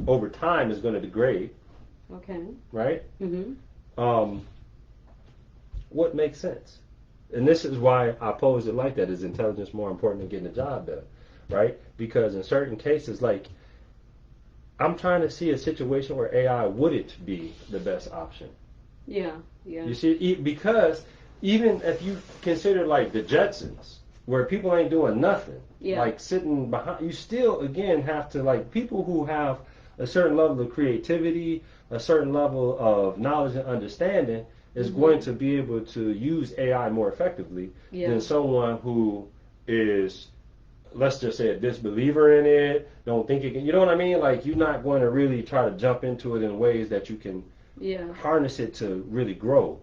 over time is going to degrade? Okay. Right? What makes sense? And this is why I pose it like that. Is intelligence more important than getting the job done? Right? Because in certain cases, like, I'm trying to see a situation where AI wouldn't be the best option. Yeah. You see, because even if you consider like the Jetsons, where people ain't doing nothing, like sitting behind, you still again have to, like, people who have a certain level of creativity, a certain level of knowledge and understanding is going to be able to use AI more effectively than someone who is, let's just say, a disbeliever in it, don't think it can, you know what I mean? Like, you're not going to really try to jump into it in ways that you can harness it to really grow.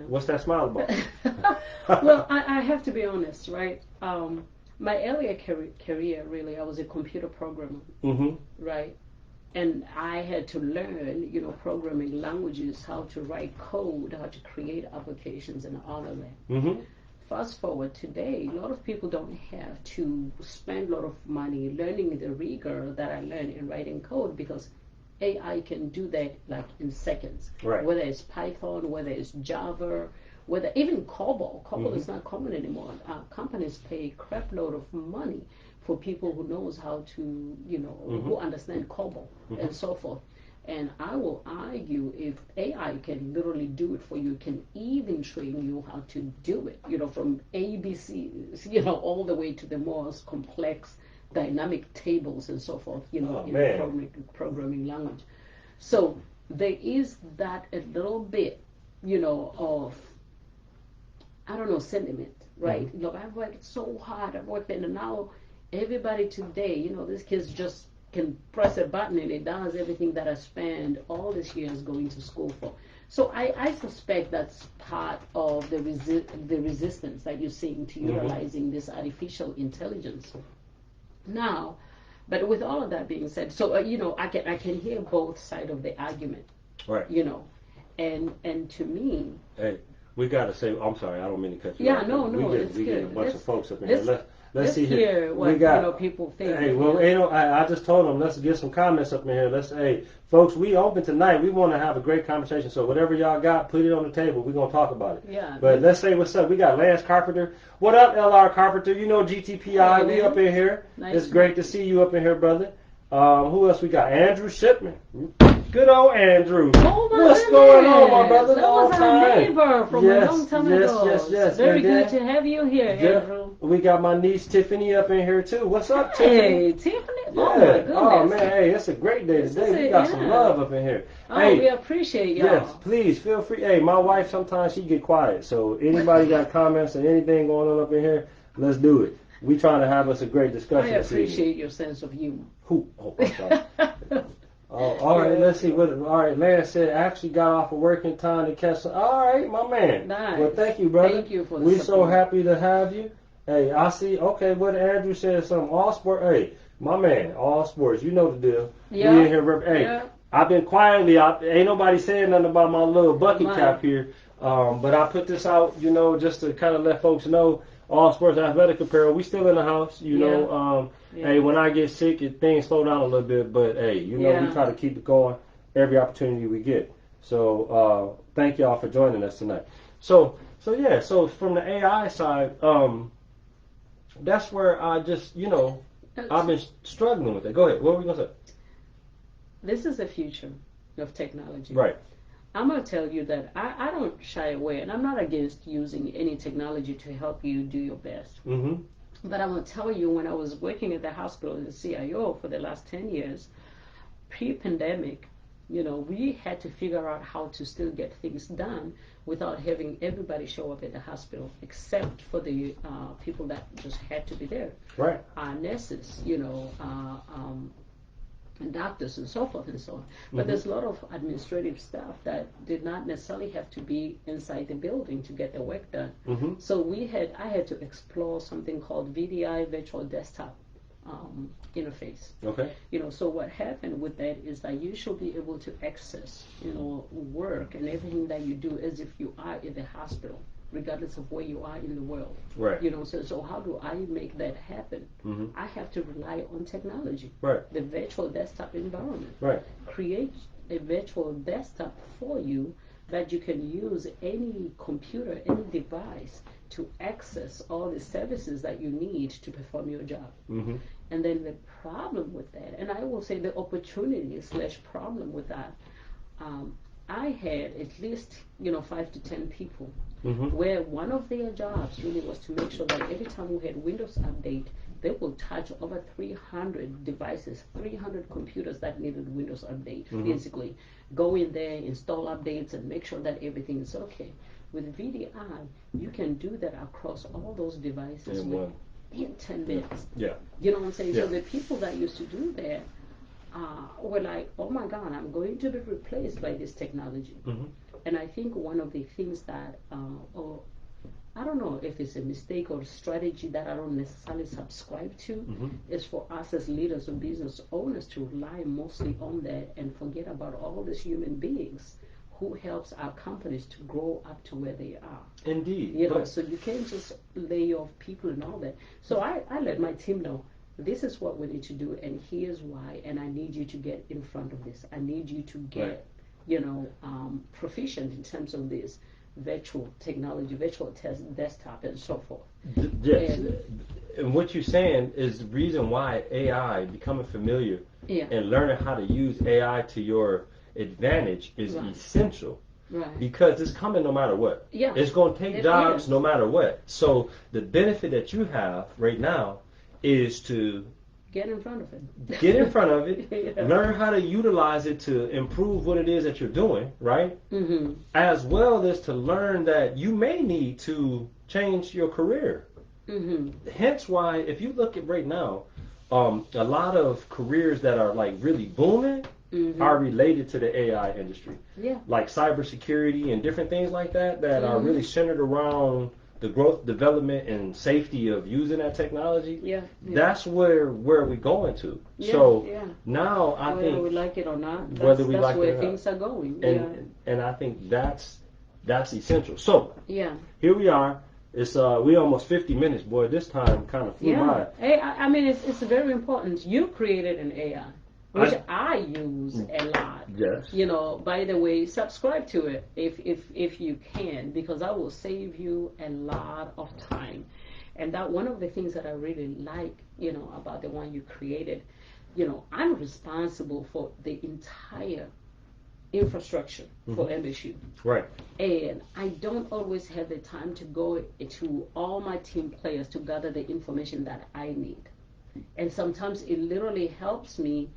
What's that smile about? Well, I have to be honest, right? My earlier career, really, I was a computer programmer, right? And I had to learn, programming languages, how to write code, how to create applications, and all of that. Fast forward today, a lot of people don't have to spend a lot of money learning the rigor that I learned in writing code, because AI can do that like in seconds. Right. Whether it's Python, whether it's Java, whether even COBOL. COBOL is not common anymore. Companies pay a crap load of money for people who knows how to, who understand COBOL and so forth. And I will argue, if AI can literally do it for you, can even train you how to do it, from ABC, all the way to the most complex dynamic tables and so forth, in programming language. So there is that a little bit, of, I don't know, sentiment, right? Look, I've worked so hard, I've worked, and now everybody today, these kids just can press a button and it does everything that I spent all these years going to school for. So I suspect that's part of the resistance that you're seeing to utilizing this artificial intelligence. Now, But with all of that being said, so you know, I can hear both sides of the argument. Right. You know, and to me. Hey, we gotta say. I'm sorry. I don't mean to cut you Yeah, off. no, It's good. We get a bunch of folks up in here. Let's see hear what people think. Hey, well, I just told them let's get some comments up in here. Hey, folks, we open tonight. We want to have a great conversation. So whatever y'all got, put it on the table. We're gonna talk about it. Yeah. But let's say what's up. We got Lance Carpenter. What up, LR Carpenter? You know GTPI. Hey, we up in here. Nice it's great to see you up in here, brother. Who else we got? Andrew Shipman. Good old Andrew. Oh, what's going on, my brother? That was our neighbor from a long time ago. Yes. Very good to have you here, Andrew. We got my niece Tiffany up in here too. What's up, Tiffany? Hey, Tiffany. Yeah. Oh my goodness. Oh man, hey, it's a great day today. We got some love up in here. Oh, hey, we appreciate y'all. Yes, please feel free. Hey, my wife sometimes she get quiet. So anybody got comments and anything going on up in here, let's do it. We trying to have us a great discussion. I appreciate your sense of humor. Who? Oh, I'm sorry. All right, let's see. All right, Lance said actually got off of work in time to catch some. All right, my man. Nice. Well, thank you, brother. Thank you for the We're support. so happy to have you. Hey, I see. Okay, what Andrew said, something. All sport. Hey, my man, all sports. You know the deal. Yeah. We in here. Hey, I've been quietly out. Ain't nobody saying nothing about my little bucket cap here. But I put this out, you know, just to kind of let folks know. All Sports Athletic Apparel. We still in the house, you know. Hey, when I get sick, things slow down a little bit. But hey, you know, we try to keep it going every opportunity we get. So thank y'all for joining us tonight. So from the AI side, that's where I just, you know, I've been struggling with it. Go ahead. What were we gonna say? This is the future of technology. Right. I'm going to tell you that I don't shy away, and I'm not against using any technology to help you do your best. Mm-hmm. But I'm going to tell you, when I was working at the hospital as a CIO for the last 10 years, pre-pandemic, you know, we had to figure out how to still get things done without having everybody show up at the hospital, except for the people that just had to be there. Right. Nurses, you know, and doctors and so forth and so on. But there's a lot of administrative staff that did not necessarily have to be inside the building to get the work done. Mm-hmm. So I had to explore something called VDI, Virtual Desktop Interface. Okay. You know, so what happened with that is that you should be able to access, you know, work and everything that you do as if you are in the hospital, regardless of where you are in the world. Right. You know, so how do I make that happen? Mm-hmm. I have to rely on technology. Right. The virtual desktop environment. Right. Create a virtual desktop for you that you can use any computer, any device to access all the services that you need to perform your job. Mm-hmm. And then the problem with that, and I will say the opportunity / problem with that, I had at least, you know, 5 to 10 people where one of their jobs really was to make sure that every time we had Windows update, they will touch over 300 devices, 300 computers that needed Windows update, basically. Go in there, install updates, and make sure that everything is okay. With VDI, you can do that across all those devices in 10 minutes. Yeah. You know what I'm saying? Yeah. So the people that used to do that were like, oh my God, I'm going to be replaced by this technology. Mm-hmm. And I think one of the things that, I don't know if it's a mistake or a strategy that I don't necessarily subscribe to, is for us as leaders or business owners to rely mostly on that and forget about all these human beings who helps our companies to grow up to where they are. Indeed. You know, so you can't just lay off people and all that. So I let my team know, this is what we need to do, and here's why, and I need you to get in front of this. I need you to get, you know, proficient in terms of this virtual technology, virtual desktop, and so forth. Yes. And what you're saying is the reason why AI, becoming familiar and learning how to use AI to your advantage is essential. Right. Because it's coming no matter what. Yeah. It's going to take jobs no matter what. So the benefit that you have right now is to get in front of it. Get in front of it. Learn how to utilize it to improve what it is that you're doing, right? Mm-hmm. As well as to learn that you may need to change your career. Mm-hmm. Hence why, if you look at right now, a lot of careers that are like really booming are related to the AI industry. Yeah. Like cybersecurity and different things like that are really centered around the growth, development, and safety of using that technology. Yeah. That's where we're going to. Yeah, so yeah. Now I whether think we like it or not, whether we like that's where it or things not. are going. And I think that's essential. So yeah. here we are. It's we almost 50 minutes, boy. This time kind of flew by. Hey, I mean, it's very important. You created an AI, which I use a lot. Yes. You know, by the way, subscribe to it if you can, because I will save you a lot of time. And that one of the things that I really like, you know, about the one you created, you know, I'm responsible for the entire infrastructure for MSU. Right. And I don't always have the time to go to all my team players to gather the information that I need. And sometimes it literally helps me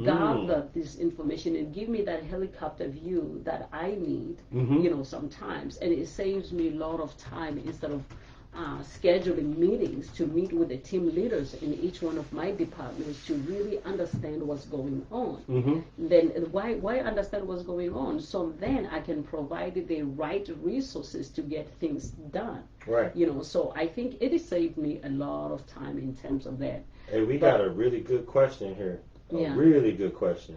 gather this information and give me that helicopter view that I need, you know, sometimes. And it saves me a lot of time instead of scheduling meetings to meet with the team leaders in each one of my departments to really understand what's going on. Then why understand what's going on? So then I can provide the right resources to get things done. Right. You know, so I think it has saved me a lot of time in terms of that. Hey, we got a really good question here. Really good question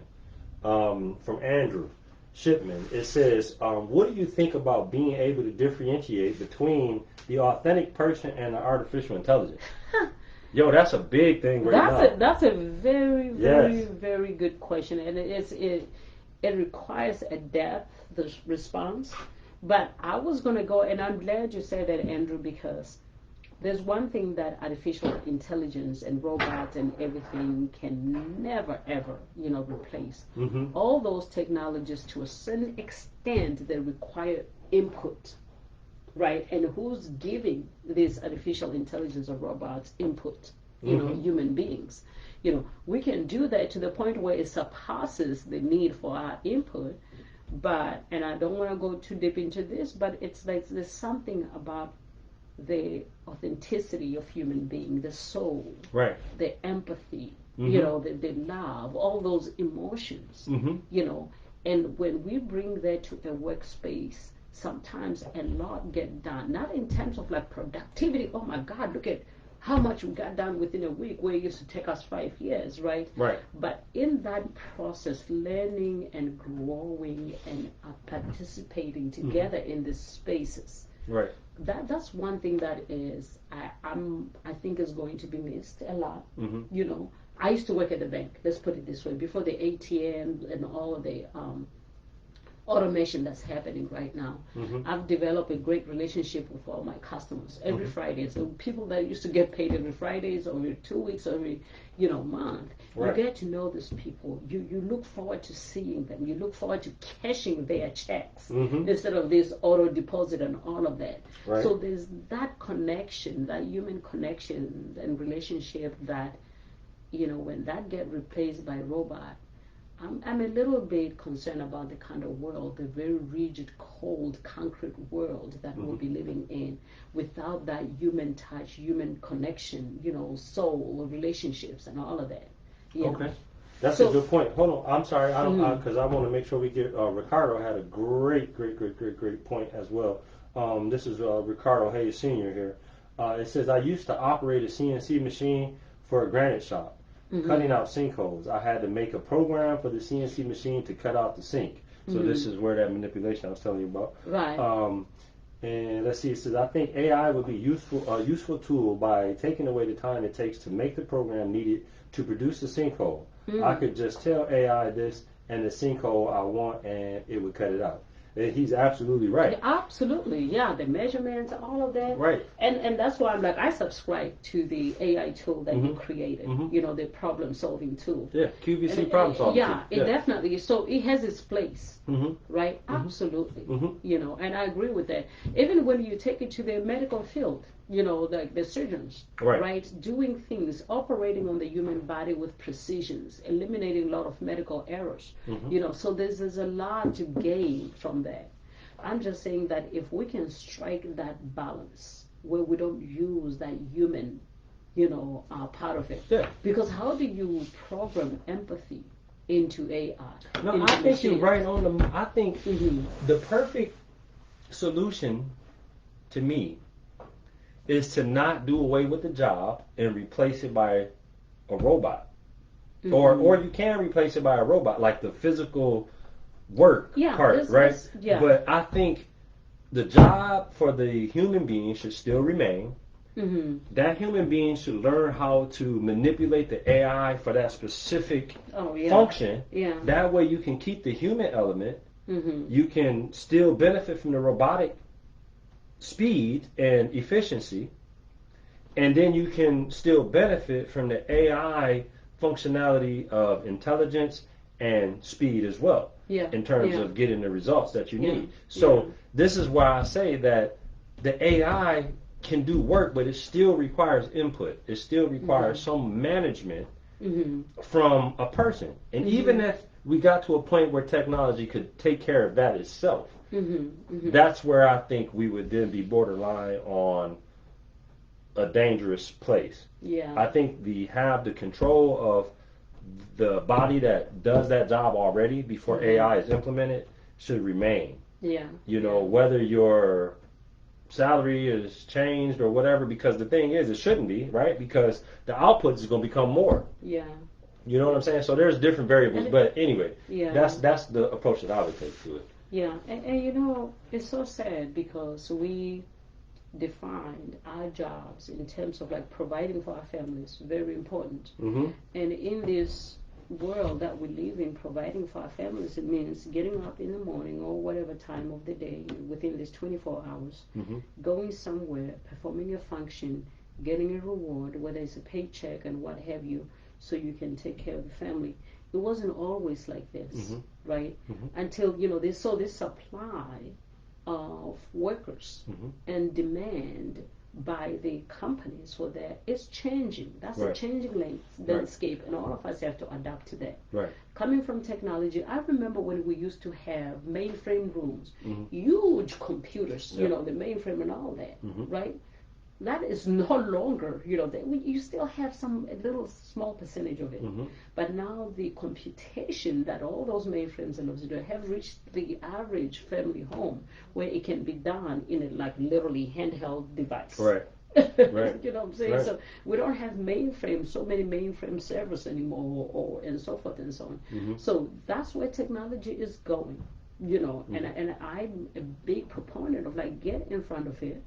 from Andrew Shipman. It says, what do you think about being able to differentiate between the authentic person and the artificial intelligence? Yo, that's a big thing now. That's a very, very, very good question, and it requires a depth, the response. But I was going to go, and I'm glad you said that, Andrew, because there's one thing that artificial intelligence and robots and everything can never, ever, you know, replace. All those technologies, to a certain extent, they require input, right? And who's giving this artificial intelligence or robots input? You know, human beings. You know, we can do that to the point where it surpasses the need for our input. But, and I don't want to go too deep into this, but it's like there's something about the authenticity of human being, the soul, right, the empathy, you know, the love, all those emotions, you know. And when we bring that to a workspace, sometimes a lot get done, not in terms of like productivity. Oh my God, look at how much we got done within a week, where it used to take us 5 years, right? Right. But in that process, learning and growing and participating together in these spaces, right. That's one thing that is I think is going to be missed a lot. You know, I used to work at the bank. Let's put it this way: before the ATM and all of the automation that's happening right now, I've developed a great relationship with all my customers every Friday. So people that used to get paid every Fridays or every 2 weeks or every, you know, month, you get to know these people. You look forward to seeing them. You look forward to cashing their checks instead of this auto deposit and all of that. Right. So there's that connection, that human connection and relationship that, you know, when that get replaced by robot, I'm a little bit concerned about the kind of world, the very rigid, cold, concrete world that we'll be living in without that human touch, human connection, you know, soul, relationships, and all of that. Okay. That's a good point. Hold on. I'm sorry. I don't, because I want to make sure we get, Ricardo had a great point as well. This is Ricardo Hayes Sr. here. It says, I used to operate a CNC machine for a granite shop. Cutting out sinkholes. I had to make a program for the CNC machine to cut out the sink. So this is where that manipulation I was telling you about. Right. And let's see. It says, I think AI would be a useful tool by taking away the time it takes to make the program needed to produce the sinkhole. I could just tell AI this and the sinkhole I want, and it would cut it out. And he's absolutely right. Absolutely, yeah. The measurements, all of that. Right. And that's why I'm like, I subscribe to the AI tool that you created. You know, the problem-solving tool. Yeah, QVC problem-solving tool. Yeah, it definitely. So it has its place, right? Absolutely. You know, and I agree with that. Even when you take it to the medical field, you know, like the surgeons, right? Doing things, operating on the human body with precisions, eliminating a lot of medical errors. You know, so there's a lot to gain from that. I'm just saying that if we can strike that balance where we don't use that human, you know, part of it. Yeah. Because how do you program empathy into AI? No, I think you're right on the. I think the perfect solution to me is to not do away with the job and replace it by a robot. Mm-hmm. Or you can replace it by a robot, like the physical work part, right? Yeah. But I think the job for the human being should still remain. Mm-hmm. That human being should learn how to manipulate the AI for that specific function. Yeah. That way you can keep the human element. Mm-hmm. You can still benefit from the robotic speed and efficiency. And then you can still benefit from the AI functionality of intelligence and speed as well. In terms of getting the results that you need. So this is why I say that the AI can do work, but it still requires input. It still requires some management from a person. And even if we got to a point where technology could take care of that itself, that's where I think we would then be borderline on a dangerous place. I think have the control of the body that does that job already before AI is implemented should remain. You know, whether your salary is changed or whatever, because the thing is, it shouldn't be, right? Because the output is going to become more. You know what I'm saying? So there's different variables, but anyway, that's the approach that I would take to it. And you know, it's so sad because we defined our jobs in terms of like providing for our families, very important. And in this world that we live in, providing for our families, it means getting up in the morning or whatever time of the day within these 24 hours, going somewhere, performing a function, getting a reward, whether it's a paycheck and what have you, so you can take care of the family. It wasn't always like this, right? Until, you know, they saw this supply of workers and demand by the companies for that. It's changing. That's a changing landscape, and all of us have to adapt to that. Coming from technology, I remember when we used to have mainframe rooms, huge computers, you know, the mainframe and all that, right? That is no longer, you know, you still have a little small percentage of it. But now the computation that all those mainframes and those have reached the average family home, where it can be done in a like literally handheld device. You know what I'm saying? So we don't have so many mainframe servers anymore, and so forth and so on. So that's where technology is going, you know, and I'm a big proponent of like get in front of it,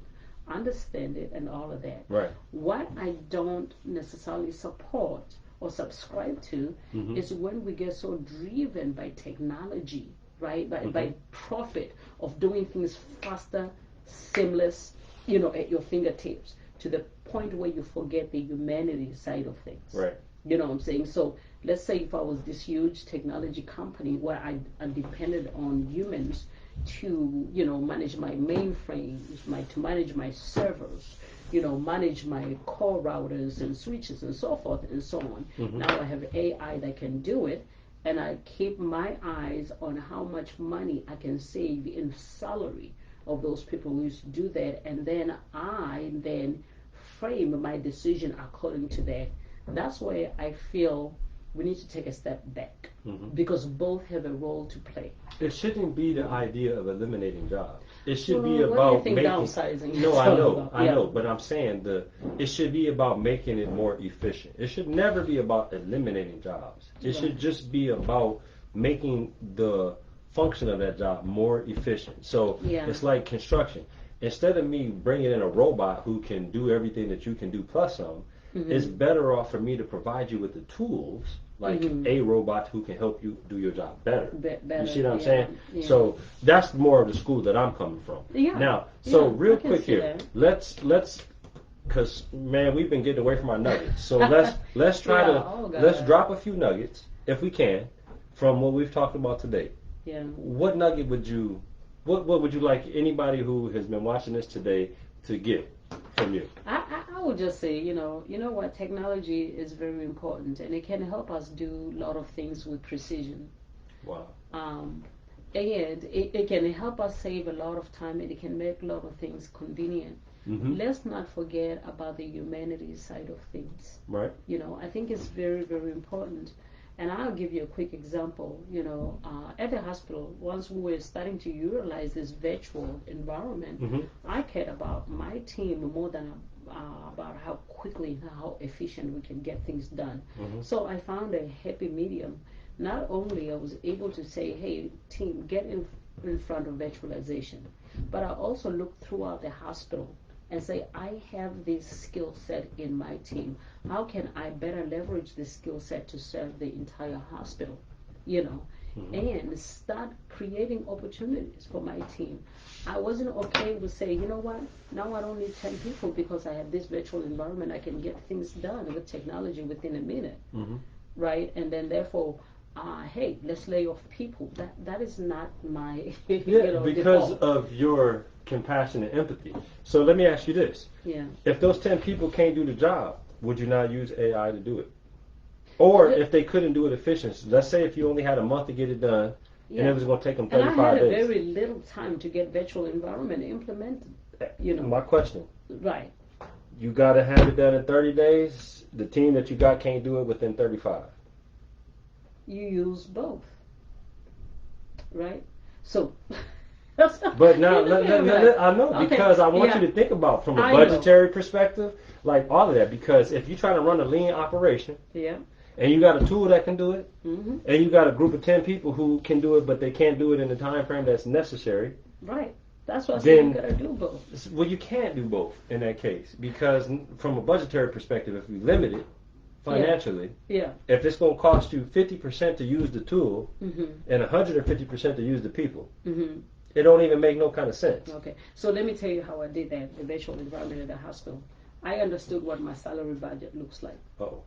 understand it, and all of that. What I don't necessarily support or subscribe to is when we get so driven by technology, right? By profit of doing things faster, seamless, you know, at your fingertips, to the point where you forget the humanity side of things. You know what I'm saying? So let's say if I was this huge technology company where I depended on humans to, you know, manage my mainframes, to manage my servers, you know, manage my core routers and switches and so forth and so on. Now I have AI that can do it, and I keep my eyes on how much money I can save in salary of those people who used to do that, and then I frame my decision according to that. That's where I feel we need to take a step back, because both have a role to play. It shouldn't be the idea of eliminating jobs. It should be about making downsizing. No, I know, but I'm saying it should be about making it more efficient. It should never be about eliminating jobs. It should just be about making the function of that job more efficient. So it's like construction. Instead of me bringing in a robot who can do everything that you can do plus some, it's better off for me to provide you with the tools, like a robot who can help you do your job better. You see what I'm saying? So that's more of the school that I'm coming from. Now, so real quick here, let's because man, we've been getting away from our nuggets. So let's try let's drop a few nuggets if we can from what we've talked about today. What nugget would you what would you like anybody who has been watching this today to get from you? I would just say, you know what, technology is very important, and it can help us do a lot of things with precision. And it can help us save a lot of time, and it can make a lot of things convenient. Let's not forget about the humanity side of things. You know, I think it's very, very important. And I'll give you a quick example. You know, at the hospital, once we were starting to utilize this virtual environment, I cared about my team more than about how quickly, how efficient we can get things done. So I found a happy medium. Not only I was able to say, hey, team, get in front of virtualization, but I also looked throughout the hospital and say, I have this skill set in my team. How can I better leverage this skill set to serve the entire hospital? You know, and start creating opportunities for my team. I wasn't okay with saying, you know what, now I don't need 10 people because I have this virtual environment. I can get things done with technology within a minute, right? And then therefore, hey, let's lay off people. That is not my, because default. Of your compassion and empathy. So let me ask you this. Yeah. If those 10 people can't do the job, would you not use AI to do it? Or if they couldn't do it efficiently, let's say if you only had a month to get it done, and it was going to take them 35 days. And I had a very little time to get virtual environment implemented, you know. My question. Right. You got to have it done in 30 days. The team that you got can't do it within 35. You use both, right? So, but now I know because I want you to think about from a budgetary perspective, like all of that. Because if you're trying to run a lean operation, and you got a tool that can do it, and you got a group of 10 people who can do it, but they can't do it in the time frame that's necessary. Right. That's why I said you gotta do both. Well, you can't do both in that case because from a budgetary perspective, if we limit it financially, if it's going to cost you 50% to use the tool and 150% to use the people, it don't even make no kind of sense. Okay, so let me tell you how I did that, the virtual environment at the hospital. I understood what my salary budget looks like.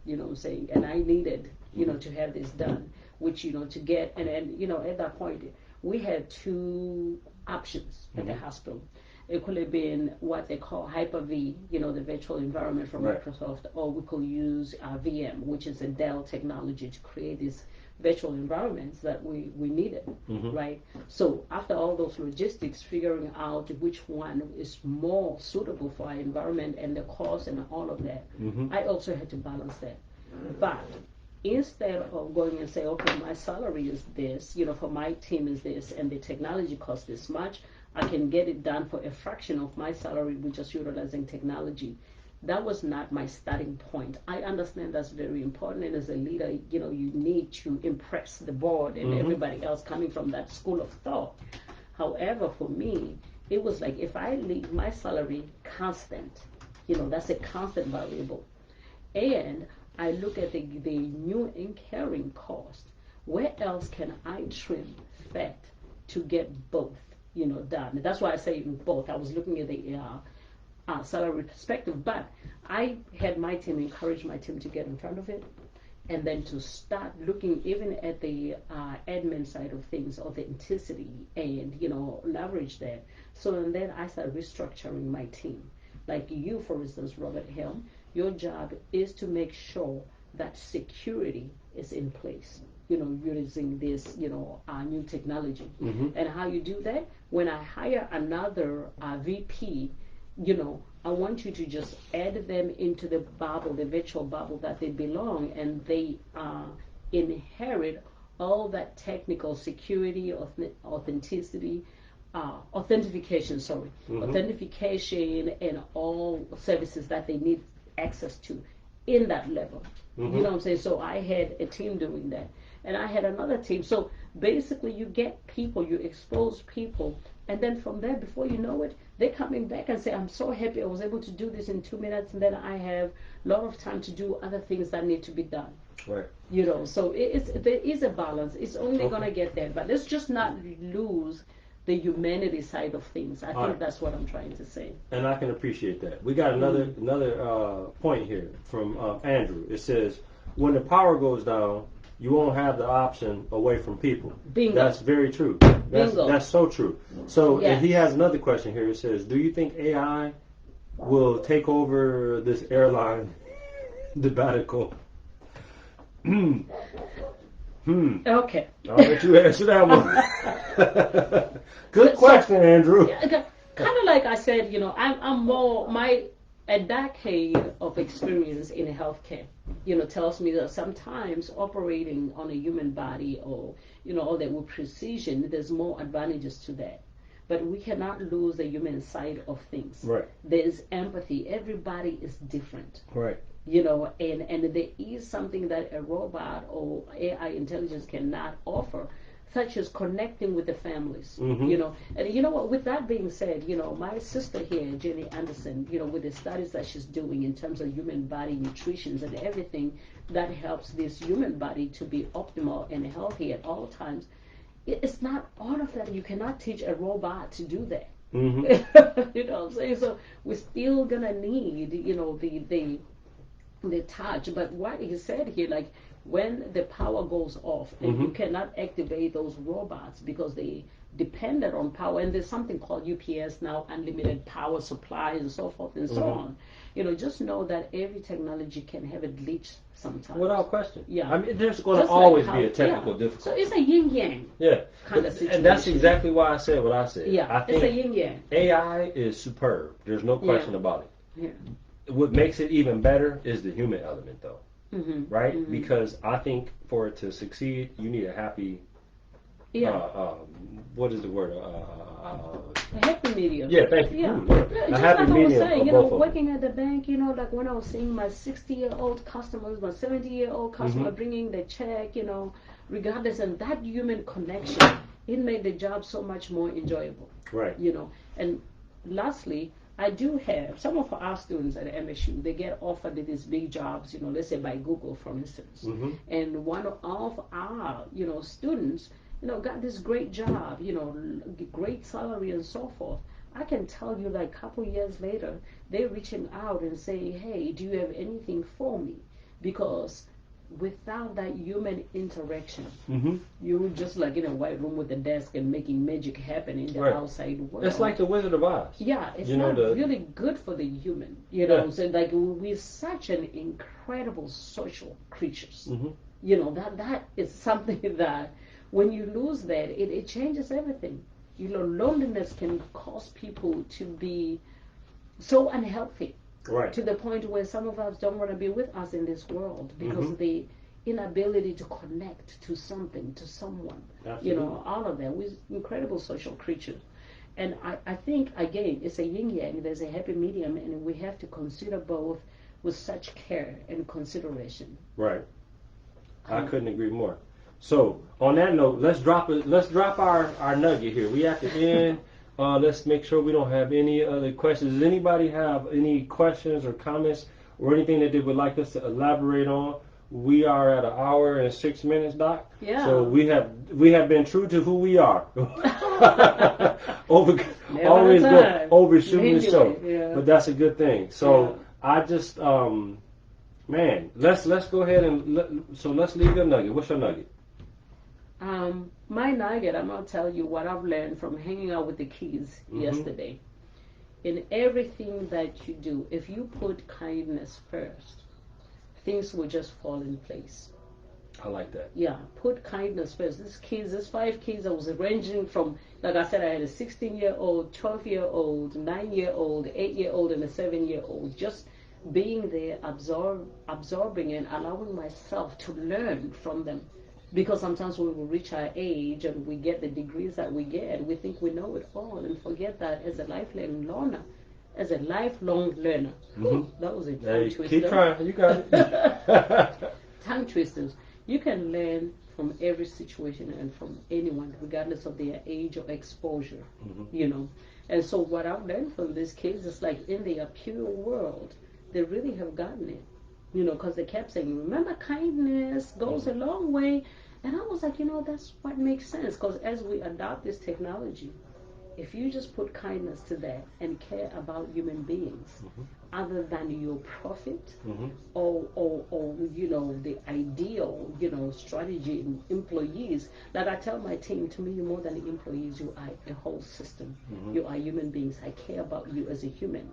You know what I'm saying? And I needed, you know, to have this done, which, you know, to get, and you know, at that point, we had two options at the hospital. It could have been what they call Hyper-V, you know, the virtual environment from Microsoft, or we could use VM, which is a Dell technology to create these virtual environments that we needed, right? So after all those logistics, figuring out which one is more suitable for our environment and the cost and all of that, I also had to balance that. But instead of going and say, okay, my salary is this, you know, for my team is this, and the technology costs this much, I can get it done for a fraction of my salary with just utilizing technology. That was not my starting point. I understand that's very important, and as a leader, you know, you need to impress the board and everybody else coming from that school of thought. However, for me, it was like if I leave my salary constant, you know, that's a constant variable, and I look at the new incurring cost, where else can I trim fat to get both, you know, done? That's why I say both. I was looking at the salary perspective, but I had my team encourage my team to get in front of it, and then to start looking even at the admin side of things, authenticity, and, you know, leverage that. So and then I started restructuring my team. Like you, for instance, Robert Helm, your job is to make sure that security is in place, you know, using this, you know, new technology. And how you do that? When I hire another VP, you know, I want you to just add them into the bubble, the virtual bubble that they belong, and they inherit all that technical security, authenticity, authentication, authentication, and all services that they need access to in that level. You know what I'm saying? So I had a team doing that, and I had another team. So basically, you get people, you expose people, and then from there, before you know it, they're coming back and say, I'm so happy I was able to do this in 2 minutes, and then I have a lot of time to do other things that need to be done. Right. You know, so there is a balance. It's only going to get there, but let's just not lose the humanity side of things. I think that's what I'm trying to say. And I can appreciate that. We got another point here from Andrew. It says, when the power goes down, you won't have the option away from people. Bingo. That's very true. That's so true. So and he has another question here. It says, do you think AI will take over this airline debacle? Okay. I'll let you answer that one. Good question, Andrew. Kind of like I said, you know, I'm more, a decade of experience in healthcare, you know, tells me that sometimes operating on a human body, or, you know, all that with precision, there's more advantages to that. but we cannot lose the human side of things. Right. There's empathy. Everybody is different. Right. You know, and there is something that a robot or AI intelligence cannot offer, such as connecting with the families. You know, and you know what, with that being said, you know, my sister here, Jenny Anderson, you know, with the studies that she's doing in terms of human body nutrition and everything that helps this human body to be optimal and healthy at all times, it's not all of that. You cannot teach a robot to do that. You know what I'm saying? So we're still gonna need, you know, the touch. But what he said here, like when the power goes off and you cannot activate those robots because they depended on power, and there's something called UPS now, unlimited power supply and so forth and so on. You know, just know that every technology can have a glitch sometimes. Without question. Yeah. I mean, there's going to always be a technical difficulty. So it's a yin yang kind of situation. And that's exactly why I said what I said. Yeah, I think it's a yin yang. AI is superb. There's no question about it. Yeah. What makes it even better is the human element, though. Right? Because I think for it to succeed, you need a happy. What is the word? A happy medium. Yeah, thank you. Yeah. A happy medium. I was saying, you know, working at the bank, you know, like when I was seeing my 60-year-old customers, my 70-year-old customer bringing the check, you know, regardless, and that human connection, it made the job so much more enjoyable. Right. You know, and lastly, I do have some of our students at MSU, they get offered these big jobs, you know, let's say by Google, for instance. And one of our, you know, students, you know, got this great job, you know, great salary and so forth. I can tell you, like a couple years later, they're reaching out and saying, hey, do you have anything for me? Because without that human interaction, you're just like in a white room with a desk and making magic happen in the outside world. It's like the Wizard of Oz. Yeah, it's not really good for the human. You know, so like we're such an incredible social creatures. You know, that is something that when you lose that, it changes everything. You know, loneliness can cause people to be so unhealthy. Right. To the point where some of us don't want to be with us in this world because of the inability to connect to something, to someone. Absolutely. You know, all of that. We're incredible social creatures. And I think, again, it's a yin-yang. There's a happy medium, and we have to consider both with such care and consideration. Right. I couldn't agree more. So, on that note, let's drop our nugget here. We at the end. Let's make sure we don't have any other questions. Does anybody have any questions or comments or anything that they would like us to elaborate on? We are at 1 hour and 6 minutes, Doc. Yeah. So we have been true to who we are. Always go overshooting the show. Yeah. But that's a good thing. So I just man, let's go ahead and let's leave your nugget. What's your nugget? My nugget, I'm going to tell you what I've learned from hanging out with the kids yesterday. In everything that you do, if you put kindness first, things will just fall in place. I like that. Yeah, put kindness first. These 5 kids, I was ranging from, like I said, I had a 16-year-old, 12-year-old, 9-year-old, 8-year-old, and a 7-year-old. Just being there, absorbing and allowing myself to learn from them. Because sometimes when we reach our age and we get the degrees that we get, we think we know it all and forget that as a lifelong learner. That was a tongue twister. Keep trying, you got it. Tongue twisters. You can learn from every situation and from anyone, regardless of their age or exposure. You know. And so what I've learned from these kids is like in their pure world, they really have gotten it. You know, because they kept saying, remember, kindness goes a long way. And I was like, you know, that's what makes sense. Because as we adopt this technology, if you just put kindness to that and care about human beings, other than your profit or you know, the ideal, you know, strategy in employees, like I tell my team, to me, you're more than employees. You are a whole system. You are human beings. I care about you as a human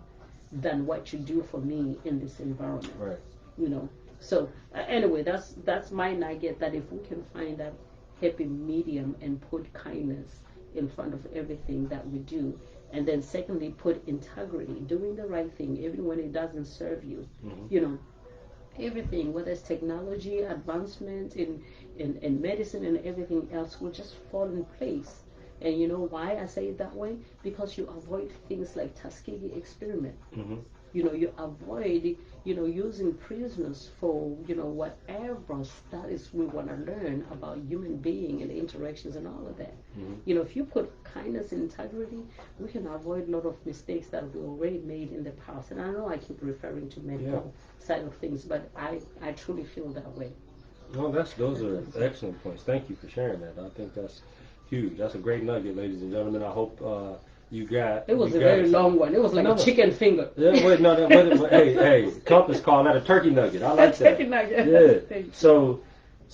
than what you do for me in this environment. Right. You know, so anyway, that's my nugget, that if we can find that happy medium and put kindness in front of everything that we do, and then secondly put integrity, doing the right thing even when it doesn't serve you. You know, everything, whether it's technology advancement in medicine and everything else, will just fall in place. And you know why I say it that way? Because you avoid things like Tuskegee experiment. Mm-hmm. You know, you avoid, you know, using prisoners for, you know, whatever studies we want to learn about human being and interactions and all of that. Mm-hmm. You know, if you put kindness and integrity, we can avoid a lot of mistakes that we already made in the past. And I know I keep referring to medical side of things, but I truly feel that way. No, those are excellent points. Thank you for sharing that. I think that's huge. That's a great nugget, ladies and gentlemen. I hope you got. It was a very long one. It was like a chicken finger. Yeah, wait, no, hey, Compass called that a turkey nugget. I like that. Turkey nugget. Yeah. So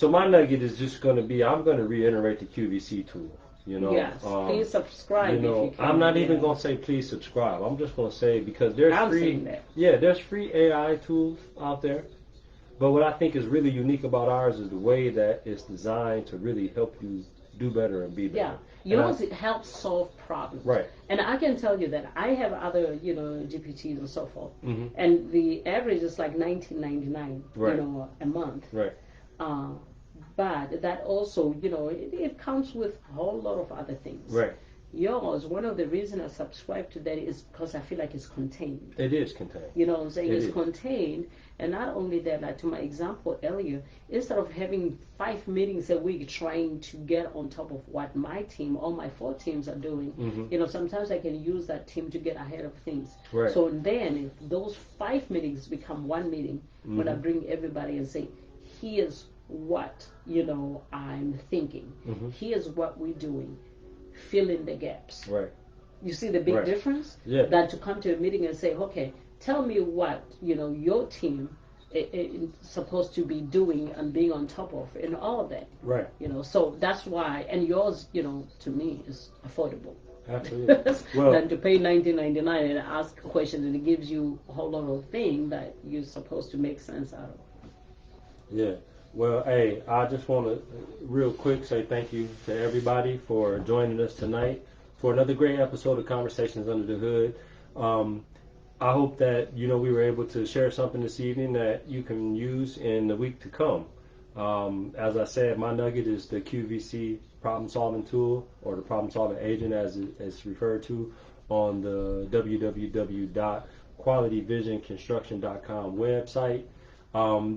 my nugget is just going to be. I'm going to reiterate the QVC tool. You know. Yes. Please subscribe. You know, if you can, I'm not even going to say please subscribe. I'm just going to say because there's I'm free. saying that. Yeah, there's free AI tools out there. But what I think is really unique about ours is the way that it's designed to really help you do better and be better. Yeah, yours it helps solve problems. Right. And I can tell you that I have other, you know, GPTs and so forth, mm-hmm. and the average is like $19.99, right. you know, a month. Right. But that also, you know, it comes with a whole lot of other things. Right. Yours, one of the reasons I subscribe to that is because I feel like it's contained. It is contained. You know what I'm saying? It's contained. And not only that, like to my example earlier, instead of having 5 meetings a week trying to get on top of what my team or my 4 teams are doing, mm-hmm. you know, sometimes I can use that team to get ahead of things. Right. So then if those 5 meetings become 1 meeting, mm-hmm. when I bring everybody and say, here's what, you know, I'm thinking. mm-hmm. Here's what we're doing. Fill in the gaps. Right. You see the big difference? Yeah. Than to come to a meeting and say, okay, tell me what, you know, your team is supposed to be doing and being on top of and all of that. Right. You know, so that's why, and yours, you know, to me is affordable. Absolutely. Well, than to pay $19.99 and ask questions, and it gives you a whole lot of things that you're supposed to make sense out of. Yeah. Well, hey, I just want to real quick say thank you to everybody for joining us tonight for another great episode of Conversations Under the Hood. I hope that, you know, we were able to share something this evening that you can use in the week to come. As I said, my nugget is the QVC problem-solving tool, or the problem-solving agent as it's referred to on the www.qualityvisionconstruction.com website.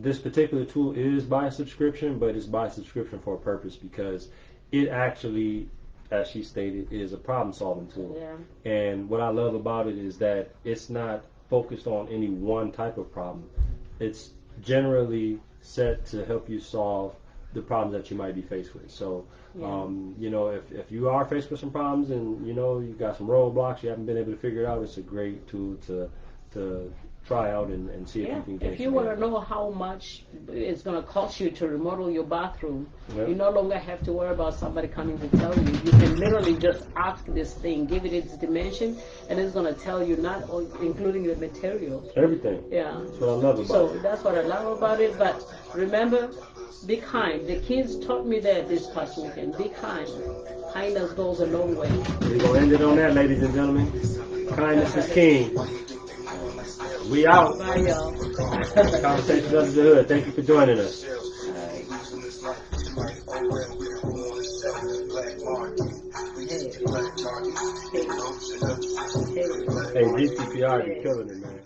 This particular tool is by subscription, but it's by subscription for a purpose because it actually, as she stated, is a problem-solving tool. Yeah. And what I love about it is that it's not focused on any one type of problem. It's generally set to help you solve the problems that you might be faced with. So, you know, if you are faced with some problems and, you know, you've got some roadblocks, you haven't been able to figure it out, it's a great tool to try out and see if you can get it. If you want to know how much it's going to cost you to remodel your bathroom, you no longer have to worry about somebody coming to tell you. You can literally just ask this thing, give it its dimension, and it's going to tell you, not all, including the material. Everything. Yeah. That's what I love about it. So that's what I love about it. But remember, be kind. The kids taught me that this past weekend. Be kind. Kindness goes a long way. We're going to end it on that, ladies and gentlemen. Kindness is king. We out. Bye, y'all. Conversations Under the Hood. Thank you for joining us. Hey, GCPR, you're killing it, man.